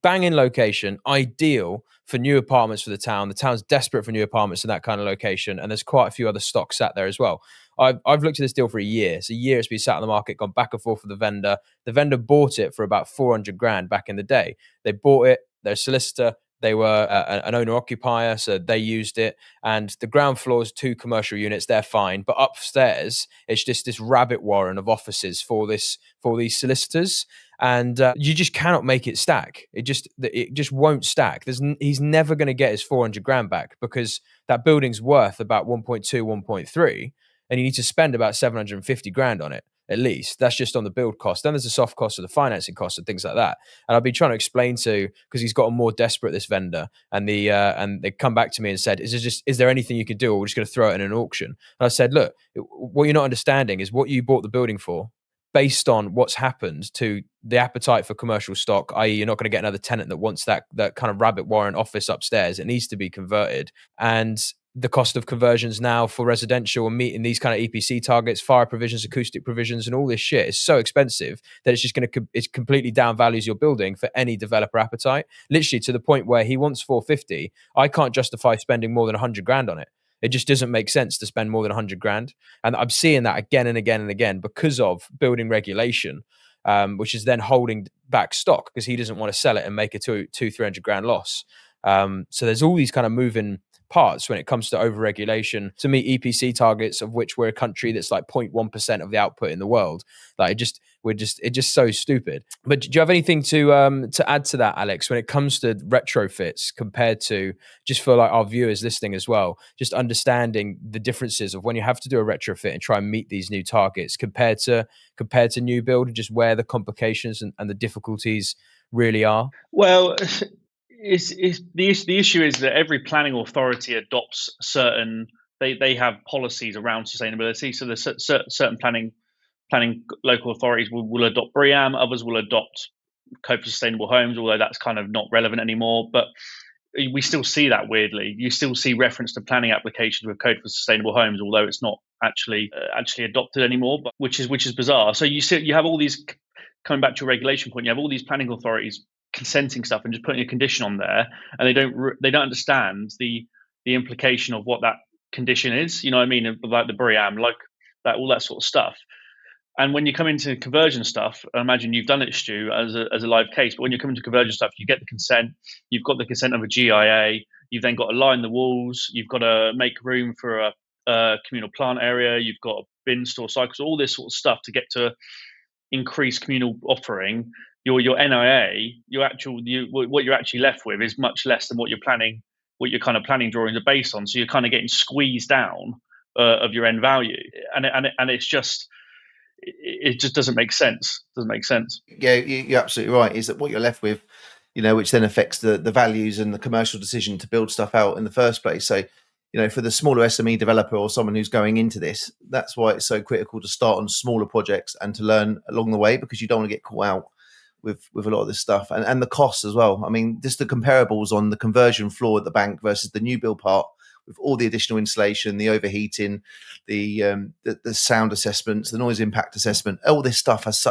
Banging location, ideal for new apartments for the town. The town's desperate for new apartments in that kind of location, and there's quite a few other stocks sat there as well. I've looked at this deal for a year. It's a year it's been sat on the market, gone back and forth with the vendor. The vendor bought it for about 400 grand back in the day. They bought it, their solicitor, they were an owner-occupier, so they used it. And the ground floor is 2 commercial units, they're fine. But upstairs, it's just this rabbit warren of offices for these solicitors. And you just cannot make it stack. It just won't stack. He's never going to get his 400 grand back because that building's worth about 1.2, 1.3, and you need to spend about 750 grand on it at least. That's just on the build cost. Then there's the soft cost of the financing costs and things like that. And I've been trying to explain because he's gotten more desperate, this vendor, and and they come back to me and said, is there anything you could do, or we're just going to throw it in an auction? And I said, look, what you're not understanding is what you bought the building for, based on what's happened to the appetite for commercial stock, i.e. you're not going to get another tenant that wants that kind of rabbit warren office upstairs. It needs to be converted. And the cost of conversions now for residential and meeting these kind of EPC targets, fire provisions, acoustic provisions, and all this shit is so expensive that it's just it completely downvalues your building for any developer appetite. Literally to the point where he wants 450. I can't justify spending more than 100 grand on it. It just doesn't make sense to spend more than 100 grand. And I'm seeing that again and again and again because of building regulation, which is then holding back stock because he doesn't want to sell it and make a 300 grand loss. So there's all these kind of moving parts when it comes to overregulation to meet EPC targets, of which we're a country that's like 0.1% of the output in the world. Like it's just so stupid. But do you have anything to add to that, Alex, when it comes to retrofits compared to, just for like our viewers listening as well, just understanding the differences of when you have to do a retrofit and try and meet these new targets compared to new build, and just where the complications and the difficulties really are? Well, the issue is that every planning authority adopts certain, they have policies around sustainability. So there's certain planning local authorities will adopt BREEAM, others will adopt Code for Sustainable Homes, although that's kind of not relevant anymore. But we still see that weirdly. You still see reference to planning applications with Code for Sustainable Homes, although it's not actually adopted anymore, but which is bizarre. So you have all these, coming back to your regulation point, you have all these planning authorities consenting stuff and just putting a condition on there, and they don't understand the implication of what that condition is. You know what I mean? Like the BREEAM, like that, all that sort of stuff. And when you come into conversion stuff, I imagine you've done it, Stu, as a live case. But when you come into conversion stuff, you get the consent. You've got the consent of a GIA. You've then got to line the walls. You've got to make room for a communal plant area. You've got bin store cycles, all this sort of stuff to get to increase communal offering. Your NIA, what you're actually left with is much less than what your kind of planning drawings are based on. So you're kind of getting squeezed down of your end value, and it's just, it just doesn't make sense. Doesn't make sense. Yeah, you're absolutely right. Is that what you're left with, which then affects the values and the commercial decision to build stuff out in the first place. So, for the smaller SME developer or someone who's going into this, that's why it's so critical to start on smaller projects and to learn along the way, because you don't want to get caught out with a lot of this stuff, and the costs as well. I mean, just the comparables on the conversion floor at the bank versus the new build part, with all the additional insulation, the overheating, the sound assessments, the noise impact assessment, all this stuff has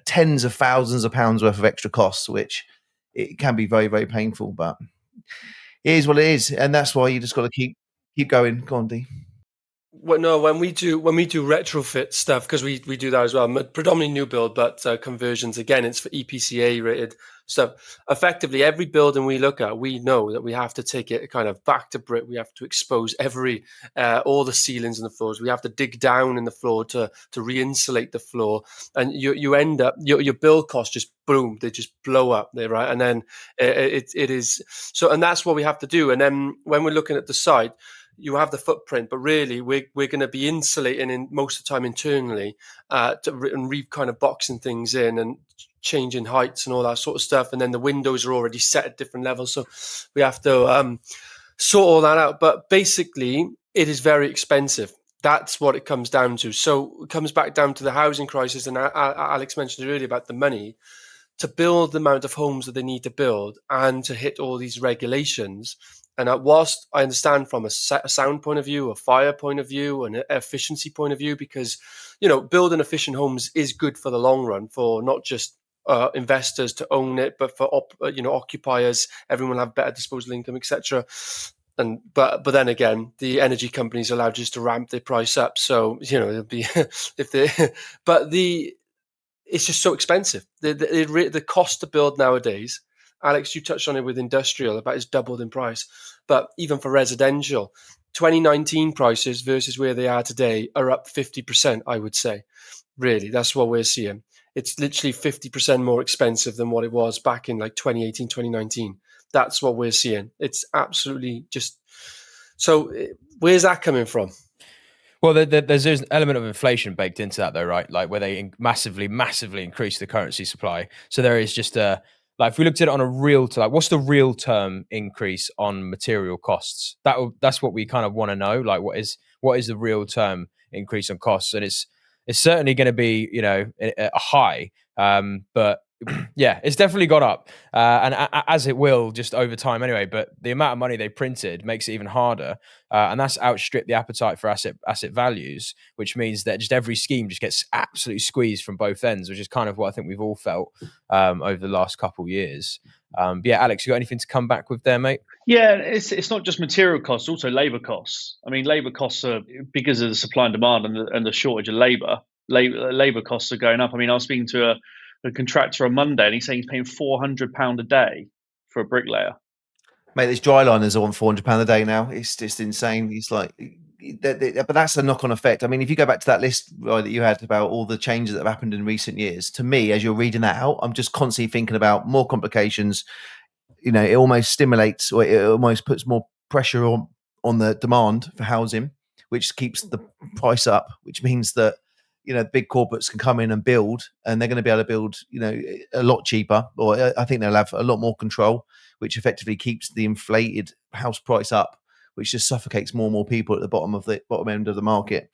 tens of thousands of pounds worth of extra costs, which it can be very, very painful, but it is what it is, and that's why you just got to keep going. Go on, Dee. Well, no, when we do retrofit stuff, because we do that as well, predominantly new build, but conversions, again, it's for EPCA rated stuff. Effectively, every building we look at, we know that we have to take it kind of back to brick. We have to expose all the ceilings and the floors. We have to dig down in the floor to re-insulate the floor, and you end up your build costs just boom, they just blow up there, right? And then it is so, and that's what we have to do. And then when we're looking at the site, you have the footprint, but really we're going to be insulating in most of the time internally, and kind of boxing things in and changing heights and all that sort of stuff. And then the windows are already set at different levels, so we have to sort all that out. But basically, it is very expensive. That's what it comes down to. So it comes back down to the housing crisis, and Alex mentioned earlier about the money to build the amount of homes that they need to build and to hit all these regulations. And whilst I understand from a sound point of view, a fire point of view, an efficiency point of view, because, building efficient homes is good for the long run, for not just investors to own it, but for occupiers. Everyone will have better disposable income, etc. And but then again, the energy companies are allowed just to ramp their price up. So it'll be it's just so expensive. The cost to build nowadays. Alex, you touched on it with industrial, about it's doubled in price. But even for residential, 2019 prices versus where they are today are up 50%, I would say. Really, that's what we're seeing. It's literally 50% more expensive than what it was back in like 2018, 2019. That's what we're seeing. It's absolutely just... So where's that coming from? Well, there's an element of inflation baked into that, though, right? Like where they massively increase the currency supply. So there is just if we looked at it on a what's the real term increase on material costs? That's what we kind of want to know. Like, what is the real term increase on costs? And it's certainly going to be a high, but yeah, it's definitely got up, and as it will just over time anyway. But the amount of money they printed makes it even harder, and that's outstripped the appetite for asset values, which means that just every scheme just gets absolutely squeezed from both ends, which is kind of what I think we've all felt over the last couple of years. But yeah, Alex, you got anything to come back with there, mate? Yeah, it's not just material costs, also labour costs. I mean, labour costs are, because of the supply and demand and the shortage of labour. Labour costs are going up. I mean, I was speaking to a contractor on Monday, and he's saying he's paying £400 a day for a bricklayer. Mate, these dry liners are on £400 a day now. It's just insane. It's like, but that's a knock-on effect. I mean, if you go back to that list, right, that you had about all the changes that have happened in recent years, to me, as you're reading that out, I'm just constantly thinking about more complications. It almost stimulates, or it almost puts more pressure on the demand for housing, which keeps the price up, which means that big corporates can come in and build, and they're going to be able to build a lot cheaper, or I think they'll have a lot more control, which effectively keeps the inflated house price up, which just suffocates more and more people at the bottom end of the market.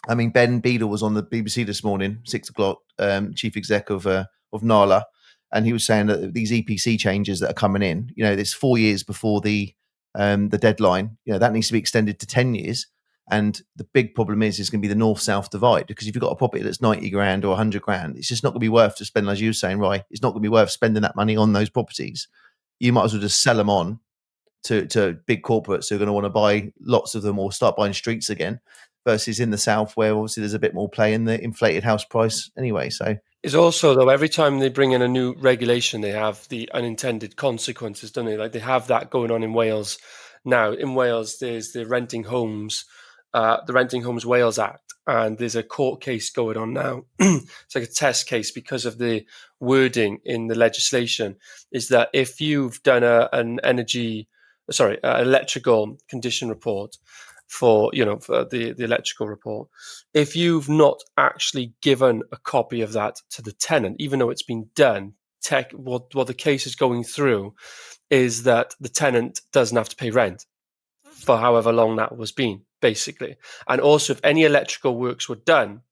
I mean, Ben Beadle was on the BBC this morning, 6:00, chief exec of Nala, and he was saying that these EPC changes that are coming in, it's 4 years before the deadline. That needs to be extended to 10 years. And the big problem is going to be the north-south divide, because if you've got a property that's 90 grand or 100 grand, it's just not going to be worth to spend, as you were saying, right? It's not going to be worth spending that money on those properties. You might as well just sell them on to big corporates who are going to want to buy lots of them or start buying streets again, versus in the south where obviously there's a bit more play in the inflated house price anyway. So it's also, though, every time they bring in a new regulation, they have the unintended consequences, don't they? Like they have that going on in Wales now. In Wales, there's the Renting Homes Wales Act, and there's a court case going on now. It's like a test case because of the wording in the legislation, is that if you've done an electrical condition report for for the electrical report. If you've not actually given a copy of that to the tenant, even though it's been done, what the case is going through is that the tenant doesn't have to pay rent for however long that was been, basically. And also, if any electrical works were done,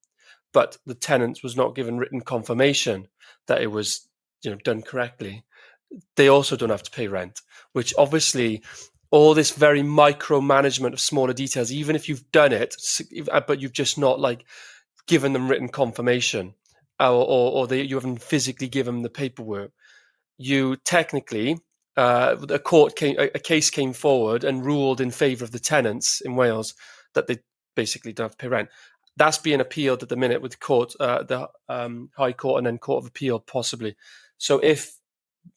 but the tenant was not given written confirmation that it was done correctly, they also don't have to pay rent, which obviously all this very micromanagement of smaller details, even if you've done it, but you've just not like given them written confirmation, or you haven't physically given them the paperwork, you technically, a case came forward and ruled in favour of the tenants in Wales that they basically don't have to pay rent. That's being appealed at the minute with the High Court and then Court of Appeal possibly. So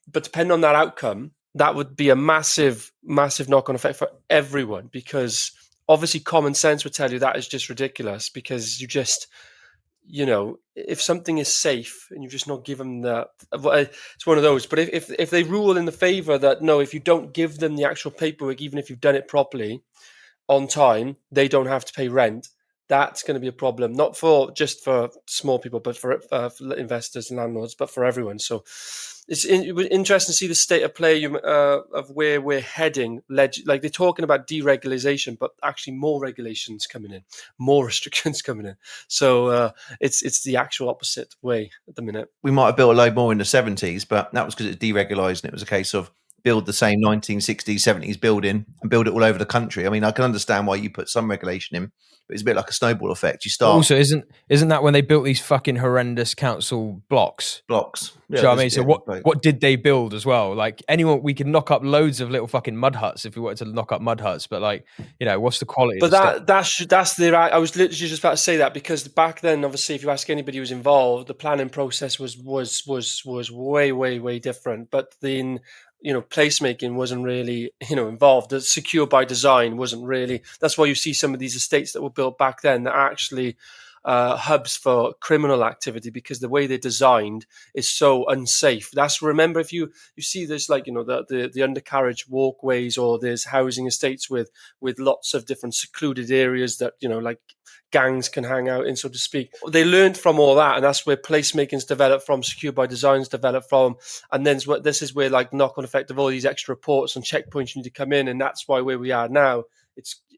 but depending on that outcome, that would be a massive, massive knock-on effect for everyone, because obviously common sense would tell you that is just ridiculous, because you just, if something is safe and you've just not given it's one of those. But if they rule in the favour that no, if you don't give them the actual paperwork, even if you've done it properly on time, they don't have to pay rent, that's going to be a problem, not just for small people, but for investors and landlords, but for everyone. So it's interesting to see the state of play of where we're heading. Like they're talking about deregulation, but actually more regulations coming in, more restrictions coming in. So it's the actual opposite way at the minute. We might have built a load more in the 70s, but that was because it's deregularised, and it was a case of build the same 1960s, 70s building and build it all over the country. I mean, I can understand why you put some regulation in, but it's a bit like a snowball effect. You start. Also, isn't that when they built these fucking horrendous council blocks? Yeah, do you know what I mean? So what did they build as well? Like we could knock up loads of little fucking mud huts if we wanted to knock up mud huts, but what's the quality? But I was literally just about to say that, because back then, obviously, if you ask anybody who was involved, the planning process was way, way, way different. But then placemaking wasn't really involved. The secure by design wasn't really. That's why you see some of these estates that were built back then that are actually hubs for criminal activity, because the way they're designed is so unsafe. Remember, if you see this, the undercarriage walkways, or there's housing estates with lots of different secluded areas that gangs can hang out in, so to speak. They learned from all that, and that's where placemaking's developed from, secure by design's developed from, and then this is where knock-on effect of all these extra reports and checkpoints need to come in, and that's why where we are now,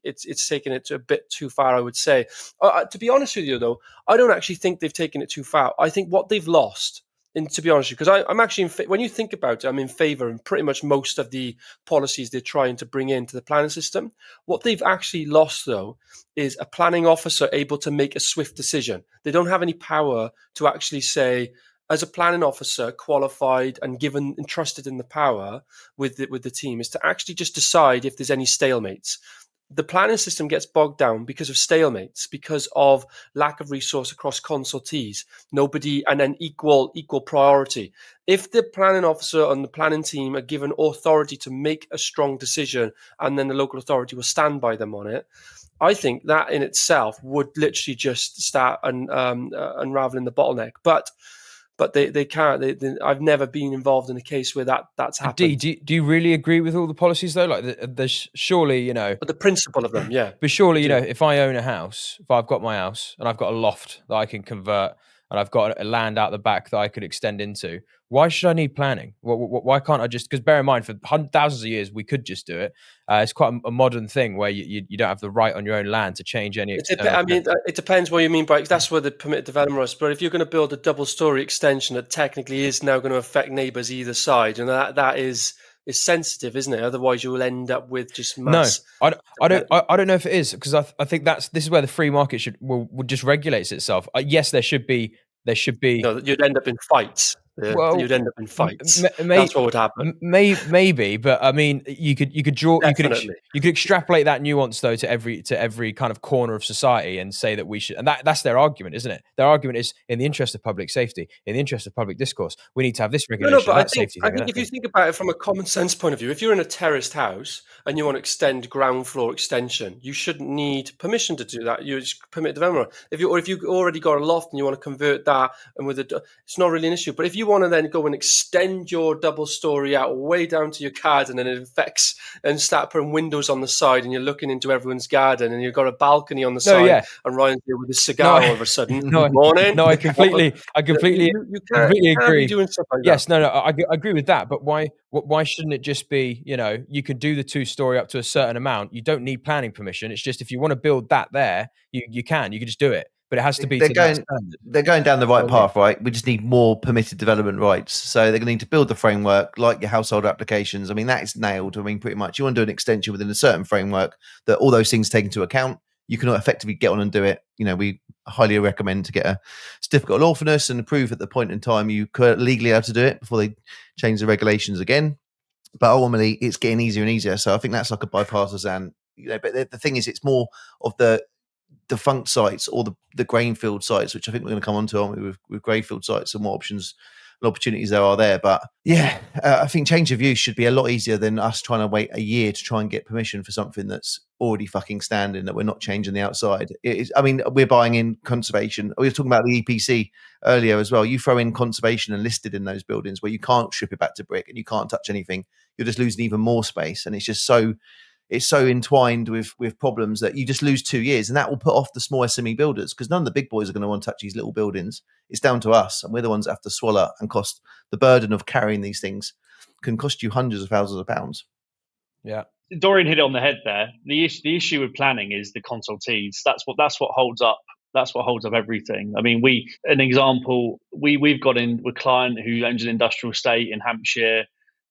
it's taken it to a bit too far, I would say. To be honest with you, though, I don't actually think they've taken it too far. I think what they've lost, and to be honest with you, because I'm actually, when you think about it, I'm in favour in pretty much most of the policies they're trying to bring into the planning system. What they've actually lost, though, is a planning officer able to make a swift decision. They don't have any power to actually say, as a planning officer, qualified and entrusted in the power with the team, is to actually just decide if there's any stalemates. The planning system gets bogged down because of stalemates, because of lack of resource across consultees, nobody, and then equal priority. If the planning officer and the planning team are given authority to make a strong decision, and then the local authority will stand by them on it, I think that in itself would literally just start unraveling the bottleneck. But they can't. I've never been involved in a case where that's happened. Do you really agree with all the policies though? There's surely But the principle of them, yeah. But surely if I own a house, if I've got my house and I've got a loft that I can convert, and I've got a land out the back that I could extend into, why should I need planning? Why can't I just? Because bear in mind, for thousands of years we could just do it. It's quite a modern thing where you don't have the right on your own land to change any. It depends what you mean by. That's where the permitted development is. But if you're going to build a double-story extension that technically is now going to affect neighbours either side, and that is sensitive, isn't it? Otherwise, you will end up with just mass. No, I don't know if it is, because I think this is where the free market will just regulates itself. Yes, there should be. No, you'd end up in fights. Well, you'd end up in fights. That's what would happen. Maybe, but I mean, you could draw. Definitely. You could extrapolate that nuance though to every kind of corner of society and say that we should. And that's their argument, isn't it? Their argument is, in the interest of public safety, in the interest of public discourse, we need to have this regulation. No, but I think if you think about it from a common sense point of view, if you're in a terraced house and you want to extend ground floor extension, you shouldn't need permission to do that. You just permit development. If you already got a loft and you want to convert that, and it's not really an issue. But if you want to then go and extend your double story out way down to your garden, and it affects and start putting windows on the side, and you're looking into everyone's garden, and you've got a balcony on the side, and Ryan's here with a cigar all of a sudden. Morning. I completely You can't be agree. doing stuff like Yes, that. I agree with that. But why shouldn't it just be, you can do the 2-story up to a certain amount. You don't need planning permission. It's just if you want to build that there, you can just do it. But it has to be to that standard. They're going down the right path, right? We just need more permitted development rights. So they're going to need to build the framework like your household applications. I mean, that is nailed. I mean, pretty much you want to do an extension within a certain framework that all those things take into account. You can effectively get on and do it. We highly recommend to get a certificate of lawfulness and prove at the point in time you could legally have to do it before they change the regulations again. But ultimately, it's getting easier and easier. So I think that's like a bipartisan. But the thing is, it's more of the defunct sites or the grainfield sites, which I think we're going to come on to, aren't we, with grainfield sites and what options and opportunities there are there. But yeah, I think change of use should be a lot easier than us trying to wait a year to try and get permission for something that's already fucking standing, that we're not changing the outside. We're buying in conservation. We were talking about the EPC earlier as well. You throw in conservation and listed in those buildings where you can't strip it back to brick and you can't touch anything. You're just losing even more space. And it's just so entwined with problems that you just lose 2 years, and that will put off the small SME builders, because none of the big boys are going to want to touch these little buildings. It's down to us, and we're the ones that have to swallow and cost the burden of carrying these things. Can cost you hundreds of thousands of pounds. Yeah, Dorian hit it on the head there. The issue with planning is the consultees. That's what holds up. That's what holds up everything. I mean, we've got in with a client who owns an industrial estate in Hampshire.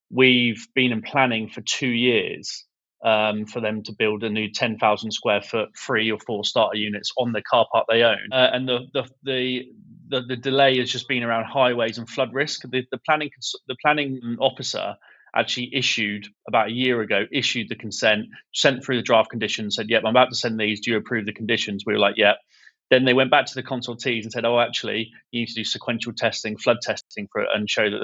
We've been in planning for 2 years. For them to build a new 10,000 square foot 3 or 4 starter units on the car park they own, and the delay has just been around highways and flood risk. The planning officer actually issued about a year ago the consent, sent through the draft conditions, said, "Yep, I'm about to send these. Do you approve the conditions?" We were like, "Yep." Then they went back to the consultees and said, "Oh, actually, you need to do sequential testing, flood testing for it, and show that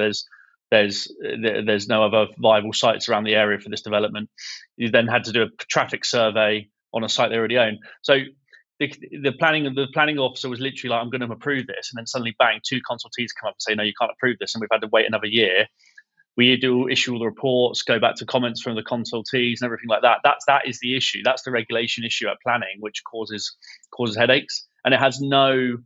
there's no other viable sites around the area for this development." You then had to do a traffic survey on a site they already own. So the planning officer was literally like, "I'm going to approve this," and then suddenly, bang, 2 consultees come up and say, "No, you can't approve this," and we've had to wait another year. We do issue all the reports, go back to comments from the consultees and everything like that. That is the issue. That's the regulation issue at planning, which causes headaches, and it has no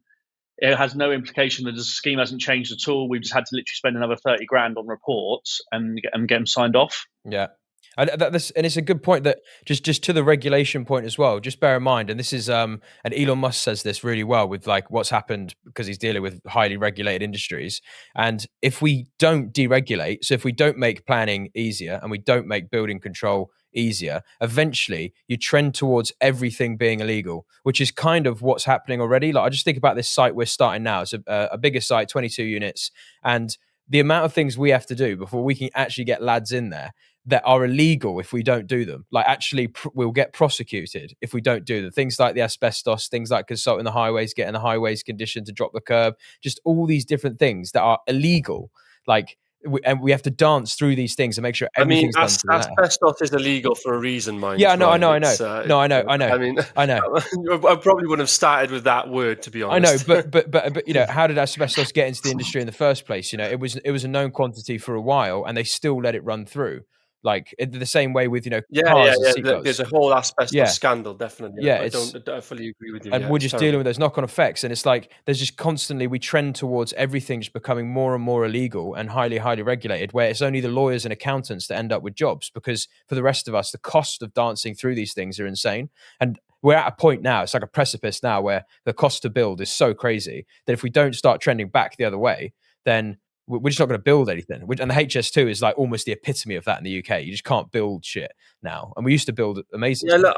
implication that the scheme hasn't changed at all. We've just had to literally spend another 30 grand on reports and get them signed off. Yeah. And it's a good point that just to the regulation point as well, just bear in mind, and this is and Elon Musk says this really well with like what's happened, because he's dealing with highly regulated industries. And if we don't deregulate, so if we don't make planning easier and we don't make building control easier, eventually you trend towards everything being illegal, which is kind of what's happening already. Like, I just think about this site we're starting now. It's a bigger site, 22 units, and the amount of things we have to do before we can actually get lads in there that are illegal if we don't do them. Like, actually we'll get prosecuted if we don't do them. Things like the asbestos, things like consulting the highways, getting the highways condition to drop the curb, just all these different things that are illegal. Like, and we have to dance through these things and make sure everything's done to the letter. Asbestos is illegal for a reason, mind. Yeah, I know. I know. I mean, I probably wouldn't have started with that word, to be honest. I know, but how did asbestos get into the industry in the first place? It was a known quantity for a while, and they still let it run through. Like, the same way with cars and seatbelts. There's a whole asbestos scandal, definitely. Yeah, I fully agree with you. And we're just dealing with those knock-on effects, and it's like there's just constantly we trend towards everything just becoming more and more illegal and highly, highly regulated, where it's only the lawyers and accountants that end up with jobs, because for the rest of us, the cost of dancing through these things are insane. And we're at a point now, it's like a precipice now, where the cost to build is so crazy that if we don't start trending back the other way, then we're just not going to build anything. And the HS2 is like almost the epitome of that in the UK. You just can't build shit now. And we used to build amazing stuff. Look,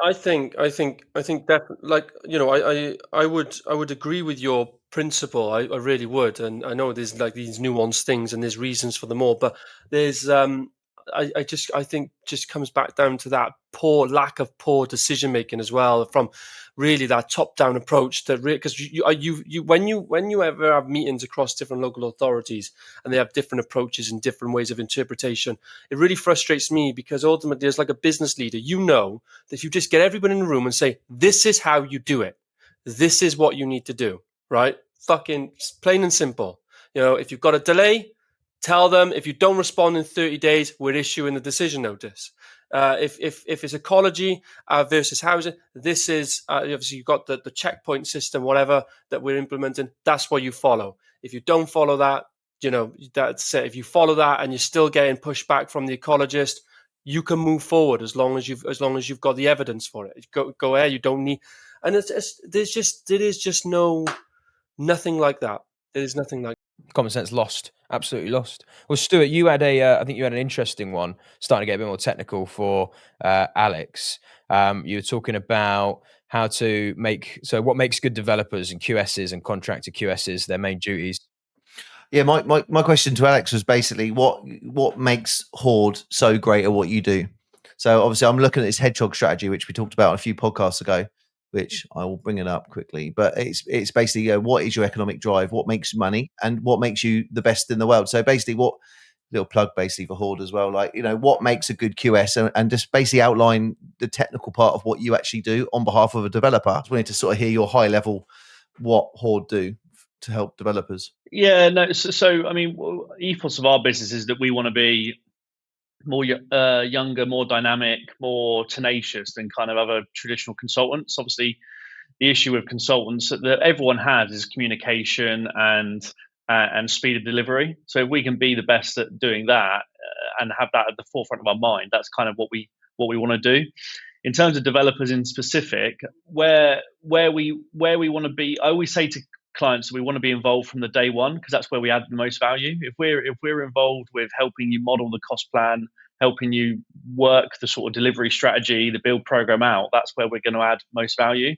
I think that, like, I would agree with your principle. I really would. And I know there's like these nuanced things and there's reasons for them all, but there's I think just comes back down to that lack of poor decision making as well, from really that top down approach. Because when you ever have meetings across different local authorities and they have different approaches and different ways of interpretation, it really frustrates me, because ultimately, as like a business leader, that if you just get everyone in the room and say, "This is how you do it. This is what you need to do," right? Fucking plain and simple. If you've got a delay, tell them. If you don't respond in 30 days, we're issuing the decision notice. If it's ecology versus housing, this is obviously you've got the checkpoint system, whatever that we're implementing. That's what you follow. If you don't follow that, that's it. If you follow that and you're still getting pushback from the ecologist, you can move forward as long as you've got the evidence for it. Go ahead. You don't need, and nothing like that. There is nothing like. Common sense lost, absolutely lost. Well, Stuart, you had I think you had an interesting one, starting to get a bit more technical for Alex. You were talking about how to what makes good developers and QSs and contractor QSs their main duties. Yeah, my question to Alex was basically what makes Horde so great at what you do. So obviously I'm looking at this hedgehog strategy, which we talked about a few podcasts ago, which I will bring it up quickly. But it's basically what is your economic drive, what makes money, and what makes you the best in the world. So basically, what little plug basically for Horde as well, like what makes a good QS, and just basically outline the technical part of what you actually do on behalf of a developer. I just wanted to sort of hear your high level what Horde do to help developers. Yeah, no. So I mean, ethos of our business is that we want to be more younger, more dynamic, more tenacious than kind of other traditional consultants. Obviously, the issue with consultants that everyone has is communication and speed of delivery. So if we can be the best at doing that and have that at the forefront of our mind, that's kind of what we want to do. In terms of developers in specific, where we want to be, I always say to clients that we want to be involved from the day one, because that's where we add the most value. If we're involved with helping you model the cost plan, helping you work the sort of delivery strategy, the build program out, that's where we're going to add most value.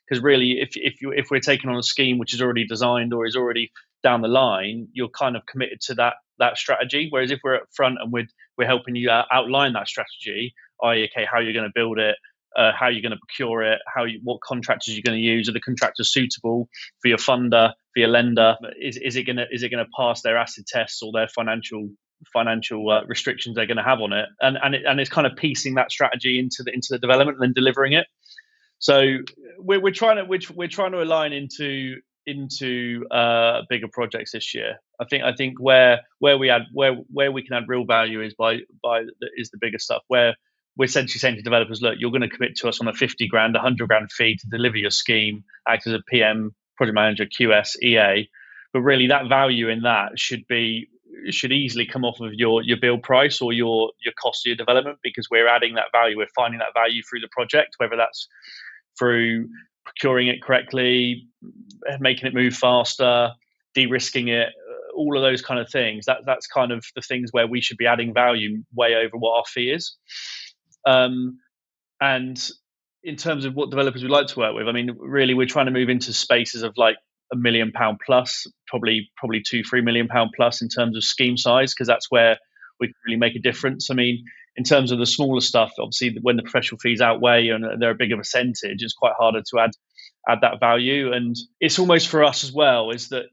Because really, if we're taking on a scheme which is already designed or is already down the line, you're kind of committed to that strategy. Whereas if we're up front and we're helping you outline that strategy, i.e., okay, how you're going to build it, how you're going to procure it, what contractors you're going to use, are the contractors suitable for your funder, for your lender? Is it going to pass their acid tests or their financial restrictions they're going to have on it? And it's kind of piecing that strategy into the development and then delivering it. So we're trying to align into bigger projects this year. I think where we can add real value is is the bigger stuff, where we're essentially saying to developers, look, you're going to commit to us on a 50 grand, 100 grand fee to deliver your scheme, act as a PM, project manager, QS, EA. But really that value in that should easily come off of your build price or your cost of your development, because we're adding that value. We're finding that value through the project, whether that's through procuring it correctly, making it move faster, de-risking it, all of those kind of things. That's kind of the things where we should be adding value way over what our fee is. And in terms of what developers we like to work with, I mean, really, we're trying to move into spaces of like £1 million plus, probably £2-3 million plus in terms of scheme size, because that's where we can really make a difference. I mean, in terms of the smaller stuff, obviously, when the professional fees outweigh and they're a bigger percentage, it's quite harder to add that value. And it's almost for us as well, is that,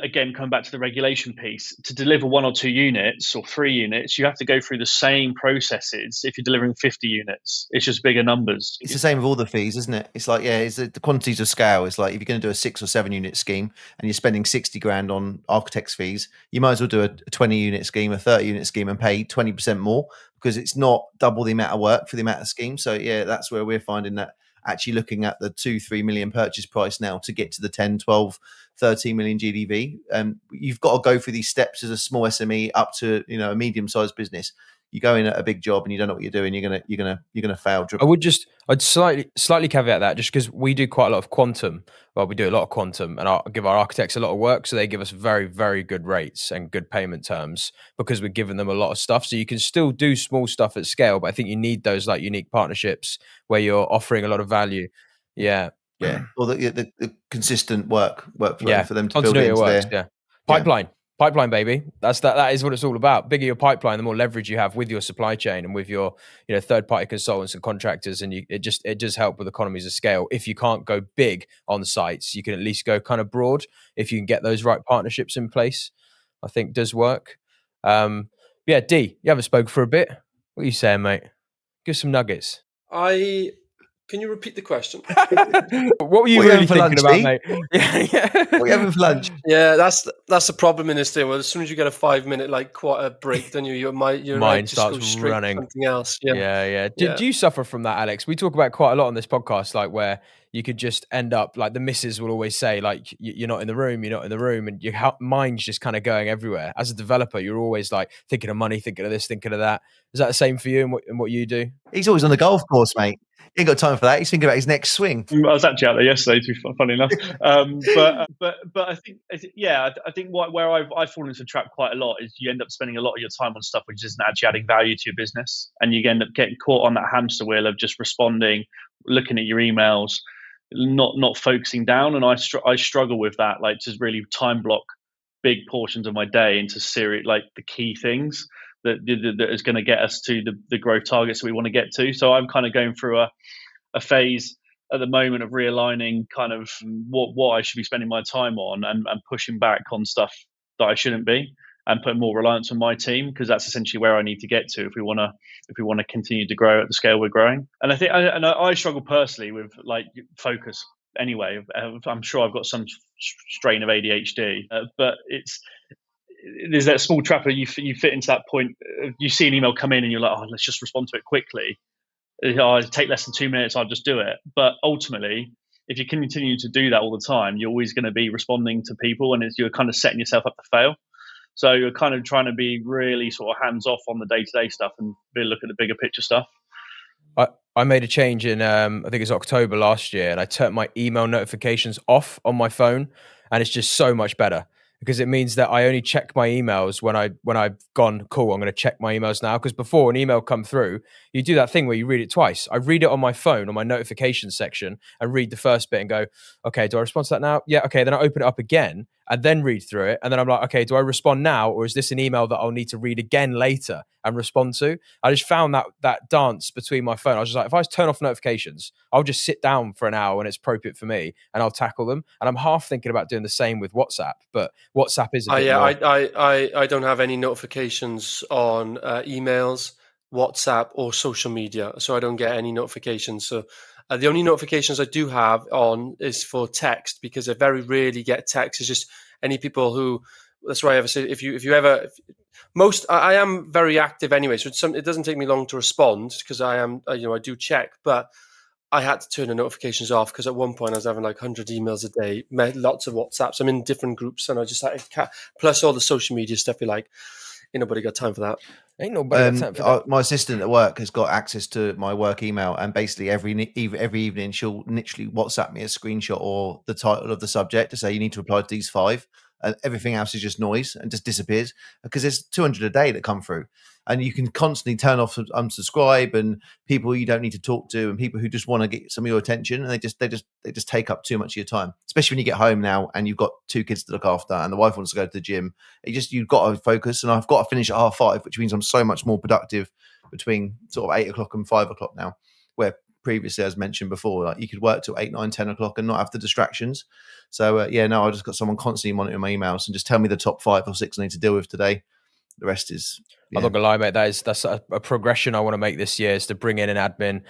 again, coming back to the regulation piece, to deliver 1 or 2 units or 3 units, you have to go through the same processes if you're delivering 50 units. It's just bigger numbers. It's the same with all the fees, isn't it? It's like, it's the quantities of scale. It's like if you're going to do a 6 or 7 unit scheme and you're spending 60 grand on architect's fees, you might as well do a 20 unit scheme, a 30 unit scheme, and pay 20% more, because it's not double the amount of work for the amount of schemes. So yeah, that's where we're finding that actually looking at the 2-3 million purchase price now to get to the 10, 12, 13 million GDV. You've got to go through these steps as a small SME up to a medium-sized business. You go in at a big job and you don't know what you're doing, you're gonna fail. I'd slightly caveat that, just because we do quite a lot of quantum. Well, we do a lot of quantum, and I give our architects a lot of work, so they give us very, very good rates and good payment terms because we're giving them a lot of stuff. So you can still do small stuff at scale, but I think you need those like unique partnerships where you're offering a lot of value. Yeah. Or the consistent workflow for them to build it into works, their pipeline, baby. That is what it's all about. Bigger your pipeline, the more leverage you have with your supply chain and with your third party consultants and contractors, and it just help with economies of scale. If you can't go big on sites, you can at least go kind of broad. If you can get those right partnerships in place, I think does work. D, you haven't spoken for a bit. What are you saying, mate? Give some nuggets. Can you repeat the question? What were you What are you really having for thinking lunch, about, Steve? mate? Yeah. What are you having for lunch? Yeah, that's the problem in this thing. Well, as soon as you get a 5-minute like quarter break, then your Mind head just starts goes straight to running. something else. Yeah, Yeah. yeah. Do you suffer from that, Alex? We talk about quite a lot on this podcast, like where you could just end up like the missus will always say, like you're not in the room, and your mind's just kind of going everywhere. As a developer, you're always like thinking of money, thinking of this, thinking of that. Is that the same for you and what you do? He's always on the golf course, mate. He ain't got time for that. He's thinking about his next swing. I was actually out there yesterday, to be funny enough. But I think, I think where I've fallen into the trap quite a lot is you end up spending a lot of your time on stuff which isn't actually adding value to your business, and you end up getting caught on that hamster wheel of just responding, looking at your emails, not focusing down. And I struggle with that, like to really time block big portions of my day into like the key things that is going to get us to the growth targets that we want to get to. So I'm kind of going through a phase at the moment of realigning kind of what I should be spending my time on, and pushing back on stuff that I shouldn't be, and putting more reliance on my team, because that's essentially where I need to get to if we want to continue to grow at the scale we're growing. And I think I struggle personally with like focus anyway. I'm sure I've got some strain of ADHD, but there's that small trap where you fit into that point. You see an email come in and you're like, oh, let's just respond to it quickly. It'll take less than 2 minutes, I'll just do it. But ultimately, if you continue to do that all the time, you're always going to be responding to people, and you're kind of setting yourself up to fail. So you're kind of trying to be really sort of hands off on the day-to-day stuff and look at the bigger picture stuff. I made a change in I think it's October last year, and I turned my email notifications off on my phone, and it's just so much better because it means that I only check my emails when I've gone, cool, I'm going to check my emails now. Because before an email come through, you do that thing where you read it twice. I read it on my phone on my notifications section and read the first bit and go, okay, do I respond to that now? Yeah, okay. Then I open it up again and then read through it, and then I'm like, okay, do I respond now, or is this an email that I'll need to read again later and respond to? I just found that dance between my phone. I was just like, if I turn off notifications, I'll just sit down for an hour when it's appropriate for me, and I'll tackle them. And I'm half thinking about doing the same with WhatsApp, but WhatsApp is a bit more. I don't have any notifications on emails, WhatsApp, or social media, so I don't get any notifications. So the only notifications I do have on is for text, because I very rarely get text. It's just any people who. That's why I ever say I am very active anyway, so it doesn't take me long to respond, because I do check, but I had to turn the notifications off because at one point I was having like 100 emails a day, lots of WhatsApps. I'm in different groups, and I just plus all the social media stuff. You're like, ain't nobody got time for that. Ain't nobody got time for that. My assistant at work has got access to my work email, and basically every evening she'll literally WhatsApp me a screenshot or the title of the subject to say you need to reply to these 5. And everything else is just noise and just disappears, because there's 200 a day that come through, and you can constantly turn off, unsubscribe, and people you don't need to talk to, and people who just want to get some of your attention, and they just take up too much of your time, especially when you get home now and you've got 2 kids to look after and the wife wants to go to the gym. You've got to focus, and I've got to finish at 5:30, which means I'm so much more productive between sort of 8 o'clock and 5 o'clock now, where previously, as mentioned before, like you could work till 8, 9, 10 o'clock and not have the distractions. So I just got someone constantly monitoring my emails and just tell me the top 5 or 6 I need to deal with today. The rest is. I'm not gonna lie, mate. That's a progression I want to make this year, is to bring in an admin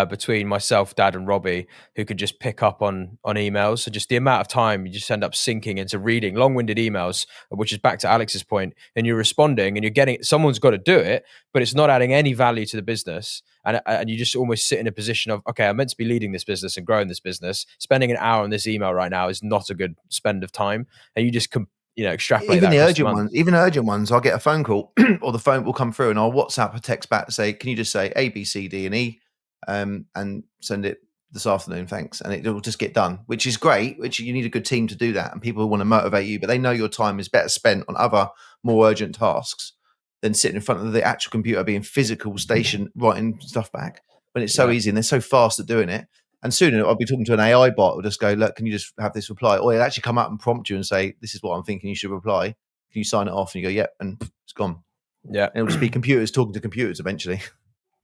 between myself, Dad, and Robbie, who could just pick up on emails. So just the amount of time you just end up sinking into reading long-winded emails, which is back to Alex's point, and you're responding and you're getting, someone's got to do it, but it's not adding any value to the business, and you just almost sit in a position of, okay, I'm meant to be leading this business and growing this business. Spending an hour on this email right now is not a good spend of time, and you just extrapolate even that the urgent ones, I'll get a phone call or the phone will come through, and I'll WhatsApp a text back to say, can you just say A, B, C, D, and E, and send it this afternoon, thanks, and it will just get done, which is great. Which you need a good team to do that, and people who want to motivate you, but they know your time is better spent on other more urgent tasks than sitting in front of the actual computer, being physical station writing stuff back when it's so easy and they're so fast at doing it. And soon I'll be talking to an AI bot. It'll just go, look, can you just have this reply? Or it'll actually come up and prompt you and say, this is what I'm thinking you should reply. Can you sign it off? And you go, yep, and it's gone. Yeah. And it'll just be computers talking to computers eventually.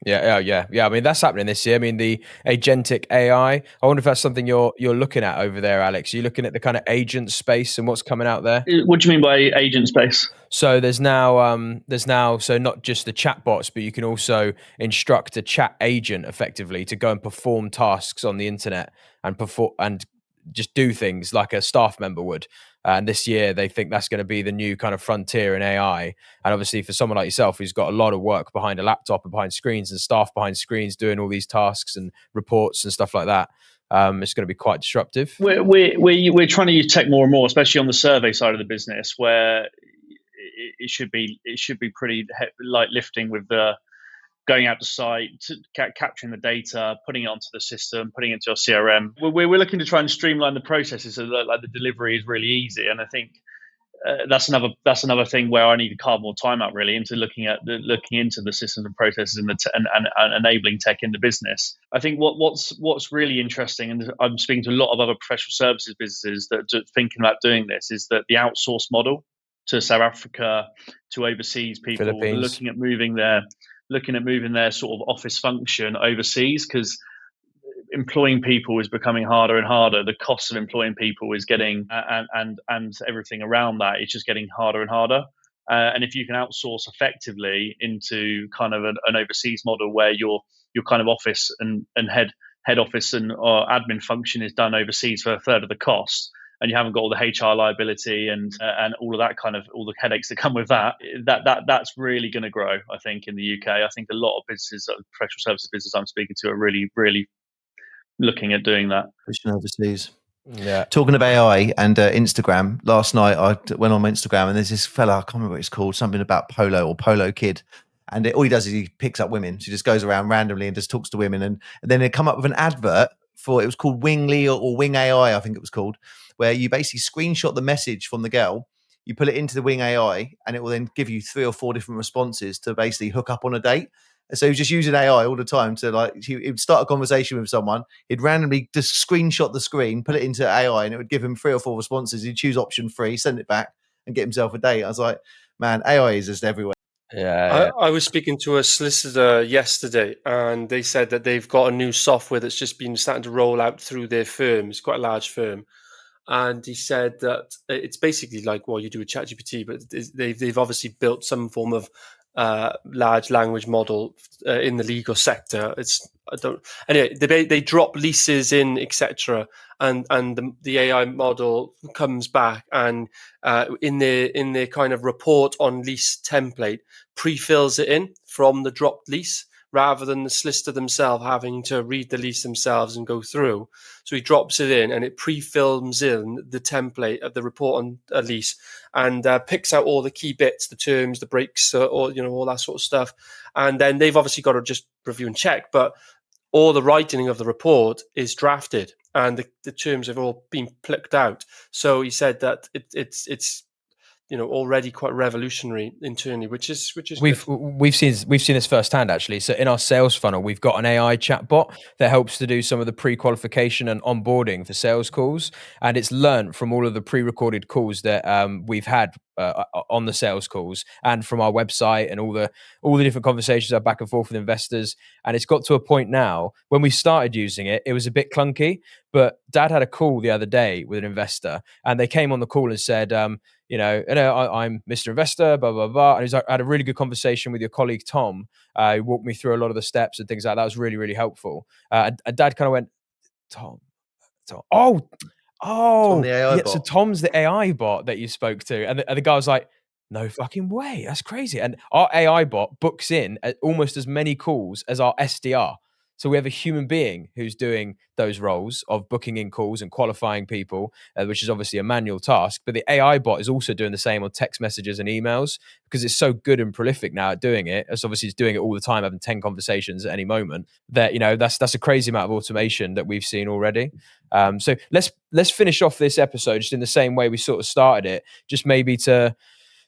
Yeah. I mean, that's happening this year. I mean, the agentic AI. I wonder if that's something you're looking at over there, Alex. Are you looking at the kind of agent space and what's coming out there? What do you mean by agent space? So there's now so not just the chatbots, but you can also instruct a chat agent effectively to go and perform tasks on the internet and perform and just do things like a staff member would. And this year they think that's going to be the new kind of frontier in AI. And obviously for someone like yourself who's got a lot of work behind a laptop and behind screens and staff behind screens doing all these tasks and reports and stuff like that, it's going to be quite disruptive. We're trying to use tech more and more, especially on the survey side of the business, where it should be pretty light lifting with the going out to site, capturing the data, putting it onto the system, putting it into our CRM. We're looking to try and streamline the processes so that like the delivery is really easy. And I think that's another thing where I need to carve more time out really into looking into the systems and processes and enabling tech in the business. I think what's really interesting, and I'm speaking to a lot of other professional services businesses that are thinking about doing this, is that the outsource model to South Africa, to overseas people, Philippines. looking at moving their sort of office function overseas, because employing people is becoming harder and harder. The cost of employing people is getting and everything around that is just getting harder and harder. And if you can outsource effectively into kind of an overseas model where your kind of office and head office and admin function is done overseas for a third of the cost, and you haven't got all the HR liability and all of that kind of all the headaches that come with that's really going to grow. I think in the UK, I think a lot of businesses, professional services businesses I'm speaking to, are really looking at doing that. Pushing overseas. Yeah. Talking of AI and Instagram, last night I went on my Instagram and there's this fella, I can't remember what it's called, something about Polo or Polo Kid. And all he does is he picks up women. So he just goes around randomly and just talks to women. And then they come up with an advert for, it was called Wingly or Wing AI, I think it was called, where you basically screenshot the message from the girl, you put it into the Wing AI, and it will then give you 3 or 4 different responses to basically hook up on a date. And so he was just using AI all the time to like, he would start a conversation with someone. He'd randomly just screenshot the screen, put it into AI, and it would give him 3 or 4 responses. He'd choose option 3, send it back, and get himself a date. I was like, man, AI is just everywhere. Yeah. I was speaking to a solicitor yesterday, and they said that they've got a new software that's just been starting to roll out through their firm. It's quite a large firm. And he said that it's basically like what you do with ChatGPT, but they've obviously built some form of large language model in the legal sector. They drop leases in, etc., and the AI model comes back and in their kind of report on lease template pre-fills it in from the dropped lease, rather than the solicitor themselves having to read the lease themselves and go through. So he drops it in and it pre-films in the template of the report on a lease and picks out all the key bits, the terms, the breaks, all that sort of stuff. And then they've obviously got to just review and check, but all the writing of the report is drafted and the terms have all been plucked out. So he said that it's already quite revolutionary internally, which is we've seen this firsthand actually. So in our sales funnel, we've got an AI chatbot that helps to do some of the pre-qualification and onboarding for sales calls, and it's learned from all of the pre-recorded calls that we've had on the sales calls and from our website and all the different conversations are back and forth with investors. And it's got to a point now when we started using it, it was a bit clunky, but Dad had a call the other day with an investor and they came on the call and said, I'm Mr. Investor, blah, blah, blah. And he's like, I had a really good conversation with your colleague, Tom. He walked me through a lot of the steps and things like that. That was really, really helpful. And Dad kind of went, Tom. Oh, the AI yeah. bot. So Tom's the AI bot that you spoke to. And the guy was like, no fucking way. That's crazy. And our AI bot books in almost as many calls as our SDR. So we have a human being who's doing those roles of booking in calls and qualifying people, which is obviously a manual task. But the AI bot is also doing the same on text messages and emails because it's so good and prolific now at doing it. It's obviously doing it all the time, having 10 conversations at any moment. That that's a crazy amount of automation that we've seen already. So let's finish off this episode just in the same way we sort of started it, just maybe to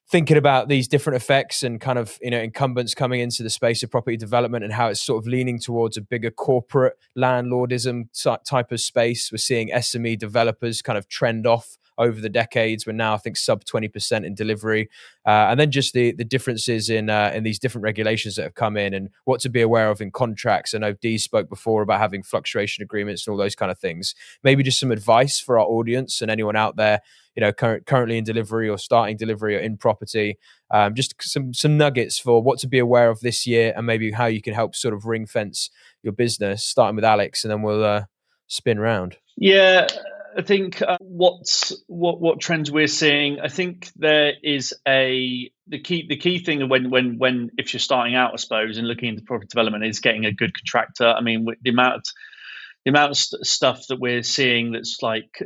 thinking about these different effects and kind of incumbents coming into the space of property development and how it's sort of leaning towards a bigger corporate landlordism type of space. We're seeing SME developers kind of trend off over the decades. We're now, I think, sub 20% in delivery. And then just the differences in these different regulations that have come in and what to be aware of in contracts. I know Dee spoke before about having fluctuation agreements and all those kind of things. Maybe just some advice for our audience and anyone out there, currently in delivery or starting delivery or in property. Just some nuggets for what to be aware of this year and maybe how you can help sort of ring fence your business, starting with Alex, and then we'll spin round. Yeah, I think what trends we're seeing. I think there is the key thing when if you're starting out, I suppose, and looking into property development is getting a good contractor. I mean, the amount of stuff that we're seeing that's like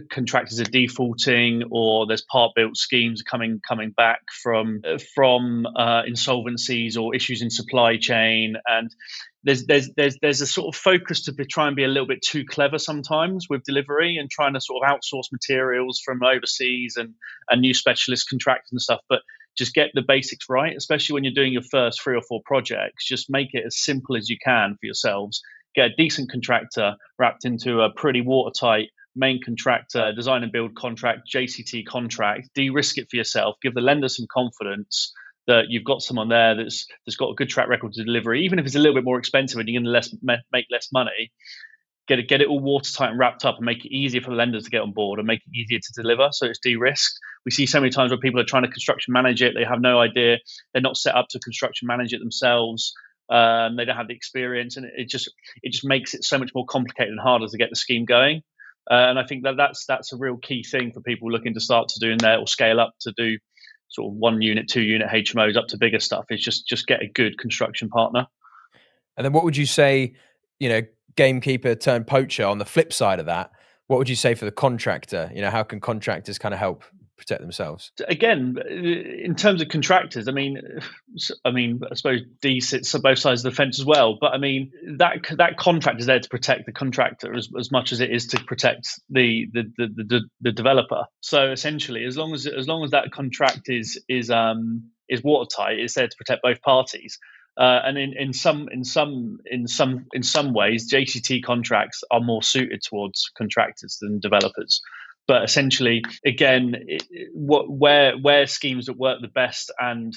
contractors are defaulting, or there's part built schemes coming back from insolvencies or issues in supply chain, and there's a sort of focus to try and be a little bit too clever sometimes with delivery and trying to sort of outsource materials from overseas and new specialist contractors and stuff, but just get the basics right, especially when you're doing your first 3 or 4 projects. Just make it as simple as you can for yourselves. Get a decent contractor wrapped into a pretty watertight main contractor, design and build contract, JCT contract, de-risk it for yourself, give the lender some confidence that you've got someone there that's got a good track record to delivery, even if it's a little bit more expensive and you're going to make less money. Get it all watertight and wrapped up and make it easier for the lenders to get on board and make it easier to deliver, so it's de-risked. We see so many times where people are trying to construction manage it, they have no idea, they're not set up to construction manage it themselves. They don't have the experience, and it just makes it so much more complicated and harder to get the scheme going. And I think that's a real key thing for people looking to start to doing there or scale up to do sort of 1 unit, 2 unit HMOs up to bigger stuff. Is just get a good construction partner. And then what would you say, gamekeeper turned poacher on the flip side of that? What would you say for the contractor? How can contractors kind of help protect themselves? Again, in terms of contractors, I mean, I suppose D sits on both sides of the fence as well. But I mean, that contract is there to protect the contractor as much as it is to protect the developer. So essentially, as long as that contract is watertight, it's there to protect both parties. And in some ways, JCT contracts are more suited towards contractors than developers. But essentially, again, where schemes that work the best and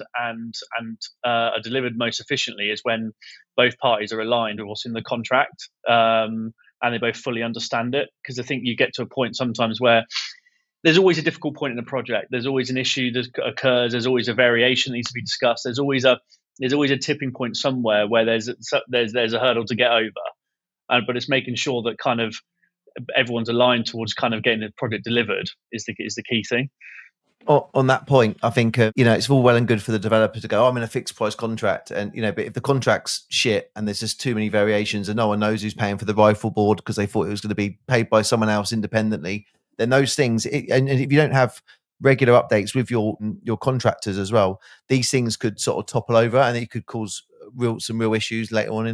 are delivered most efficiently is when both parties are aligned with what's in the contract, and they both fully understand it. Because I think you get to a point sometimes where there's always a difficult point in a project. There's always an issue that occurs. There's always a variation that needs to be discussed. There's always a tipping point somewhere where there's a hurdle to get over, but it's making sure that kind of everyone's aligned towards kind of getting the project delivered is the key thing. On that point, I think it's all well and good for the developer to go, I'm in a fixed price contract, and but if the contract's shit and there's just too many variations and no one knows who's paying for the rifle board because they thought it was going to be paid by someone else independently, then those things, and if you don't have regular updates with your contractors as well, these things could sort of topple over and it could cause some real issues later on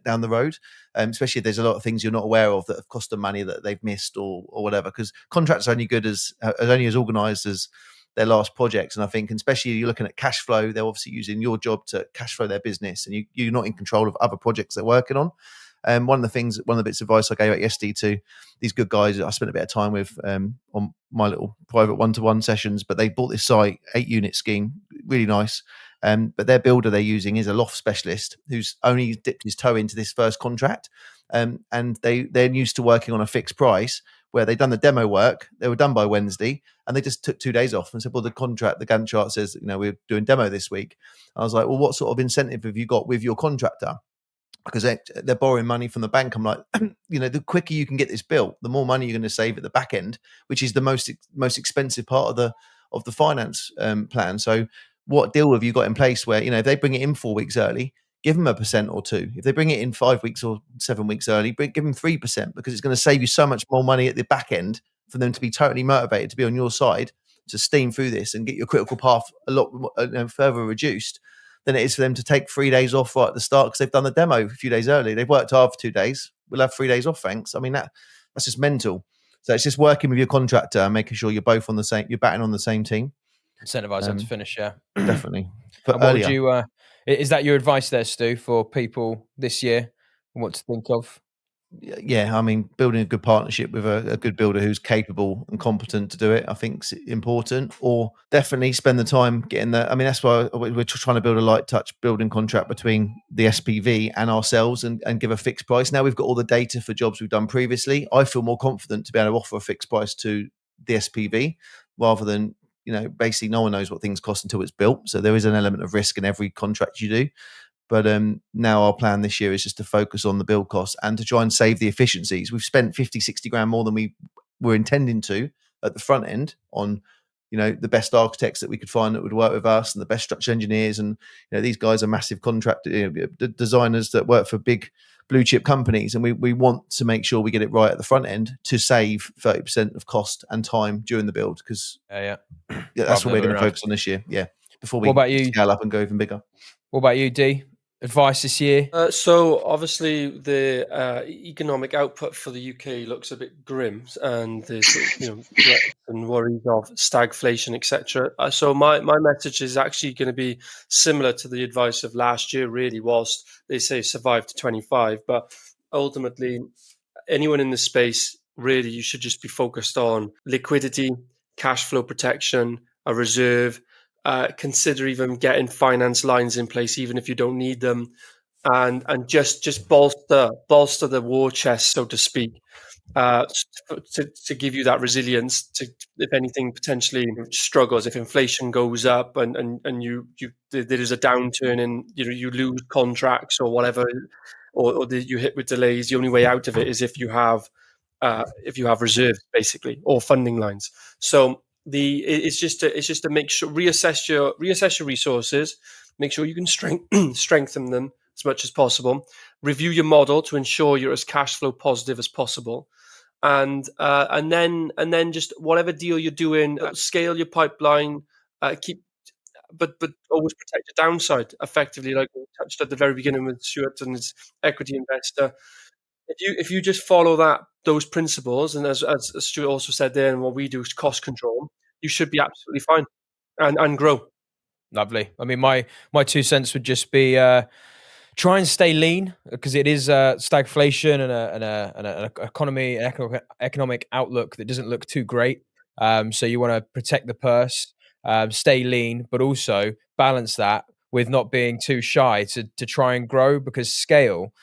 down the road, especially if there's a lot of things you're not aware of that have cost them money that they've missed or whatever, because contracts are only good as organized as their last projects. And I think, especially you're looking at cash flow, they're obviously using your job to cash flow their business, and you're not in control of other projects they're working on. One of the bits of advice I gave out yesterday to these good guys I spent a bit of time with on my little private one-to-one sessions, but they bought this site, 8-unit scheme, really nice. But their builder they're using is a loft specialist who's only dipped his toe into this first contract. And they're used to working on a fixed price where they'd done the demo work, they were done by Wednesday, and they just took 2 days off and said, well, the Gantt chart says, we're doing demo this week. I was like, well, what sort of incentive have you got with your contractor? Because they're borrowing money from the bank. I'm like, the quicker you can get this built, the more money you're going to save at the back end, which is the most expensive part of the finance plan. So what deal have you got in place where, if they bring it in 4 weeks early, give them 1% or 2%. If they bring it in 5 weeks or 7 weeks early, give them 3%, because it's going to save you so much more money at the back end for them to be totally motivated to be on your side, to steam through this and get your critical path a lot further reduced than it is for them to take 3 days off right at the start because they've done the demo a few days early. They've worked hard for 2 days. We'll have 3 days off, thanks. I mean, that's just mental. So it's just working with your contractor and making sure you're both you're batting on the same team. Incentivize them to finish, yeah. Definitely. And what would you, is that your advice there, Stu, for people this year and what to think of? yeah, I mean, building a good partnership with a good builder who's capable and competent to do it, I think is important. Or definitely spend the time getting that. I mean, that's why we're trying to build a light touch building contract between the SPV and ourselves and give a fixed price. Now we've got all the data for jobs we've done previously. I feel more confident to be able to offer a fixed price to the SPV rather than, basically no one knows what things cost until it's built. So there is an element of risk in every contract you do. But now our plan this year is just to focus on the build costs and to try and save the efficiencies. We've spent 50, 60 grand more than we were intending to at the front end on, the best architects that we could find that would work with us and the best structural engineers. And, these guys are massive contractor designers that work for big blue chip companies. And we want to make sure we get it right at the front end to save 30% of cost and time during the build. Because that's what we're going to focus on this year. Yeah. Before we scale up and go even bigger. What about you, D? Advice this year? So obviously the economic output for the UK looks a bit grim, and there's threats and worries of stagflation, etc. So my message is actually going to be similar to the advice of last year. Really, whilst they say survive to 25, but ultimately anyone in the space, really, you should just be focused on liquidity, cash flow protection, a reserve. Consider even getting finance lines in place, even if you don't need them, and just bolster the war chest, so to speak, to give you that resilience to, if anything, potentially struggles, if inflation goes up and you there is a downturn and you lose contracts or whatever, or you hit with delays. The only way out of it is if you have reserves, basically, or funding lines. So it's just to make sure reassess your resources, make sure you can strengthen them as much as possible, review your model to ensure you're as cash flow positive as possible, and then just whatever deal you're doing, scale your pipeline, but always protect your downside effectively, like we touched at the very beginning with Stuart and his equity investor. If you just follow those principles, and as Stuart also said there, and what we do is cost control, you should be absolutely fine and grow. Lovely. I mean, my 2 cents would just be try and stay lean, because it is stagflation and an economy, economic outlook that doesn't look too great. So you want to protect the purse, stay lean, but also balance that with not being too shy to try and grow, because scale.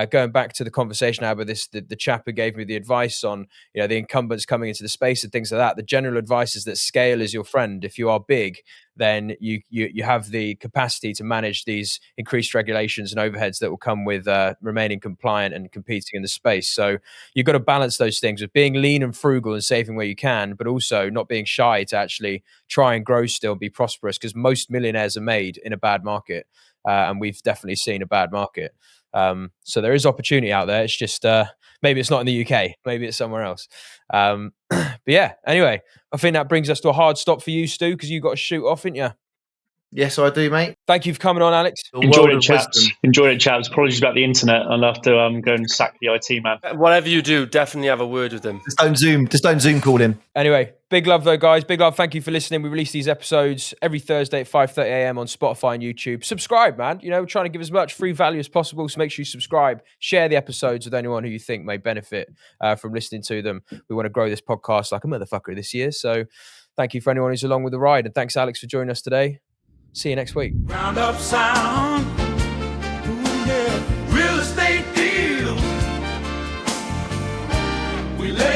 Going back to the conversation I had with the chap who gave me the advice on the incumbents coming into the space and things like that. The general advice is that scale is your friend. If you are big, then you have the capacity to manage these increased regulations and overheads that will come with remaining compliant and competing in the space. So you've got to balance those things with being lean and frugal and saving where you can, but also not being shy to actually try and grow still, be prosperous, because most millionaires are made in a bad market, and we've definitely seen a bad market. So there is opportunity out there. It's just maybe it's not in the UK, maybe it's somewhere else. But yeah, anyway, I think that brings us to a hard stop for you, Stu, because you got to shoot off, didn't you? Yes, I do, mate. Thank you for coming on, Alex. Enjoyed it, chaps. Apologies about the internet. I'll have to go and sack the IT man. Whatever you do, definitely have a word with him. Just don't Zoom call him. Anyway, big love though, guys. Big love. Thank you for listening. We release these episodes every Thursday at 5:30 a.m. on Spotify and YouTube. Subscribe, man. We're trying to give as much free value as possible, so make sure you subscribe. Share the episodes with anyone who you think may benefit from listening to them. We want to grow this podcast like a motherfucker this year. So thank you for anyone who's along with the ride. And thanks, Alex, for joining us today. See you next week. Ground up sound. Ooh, yeah. Real estate deals. We lay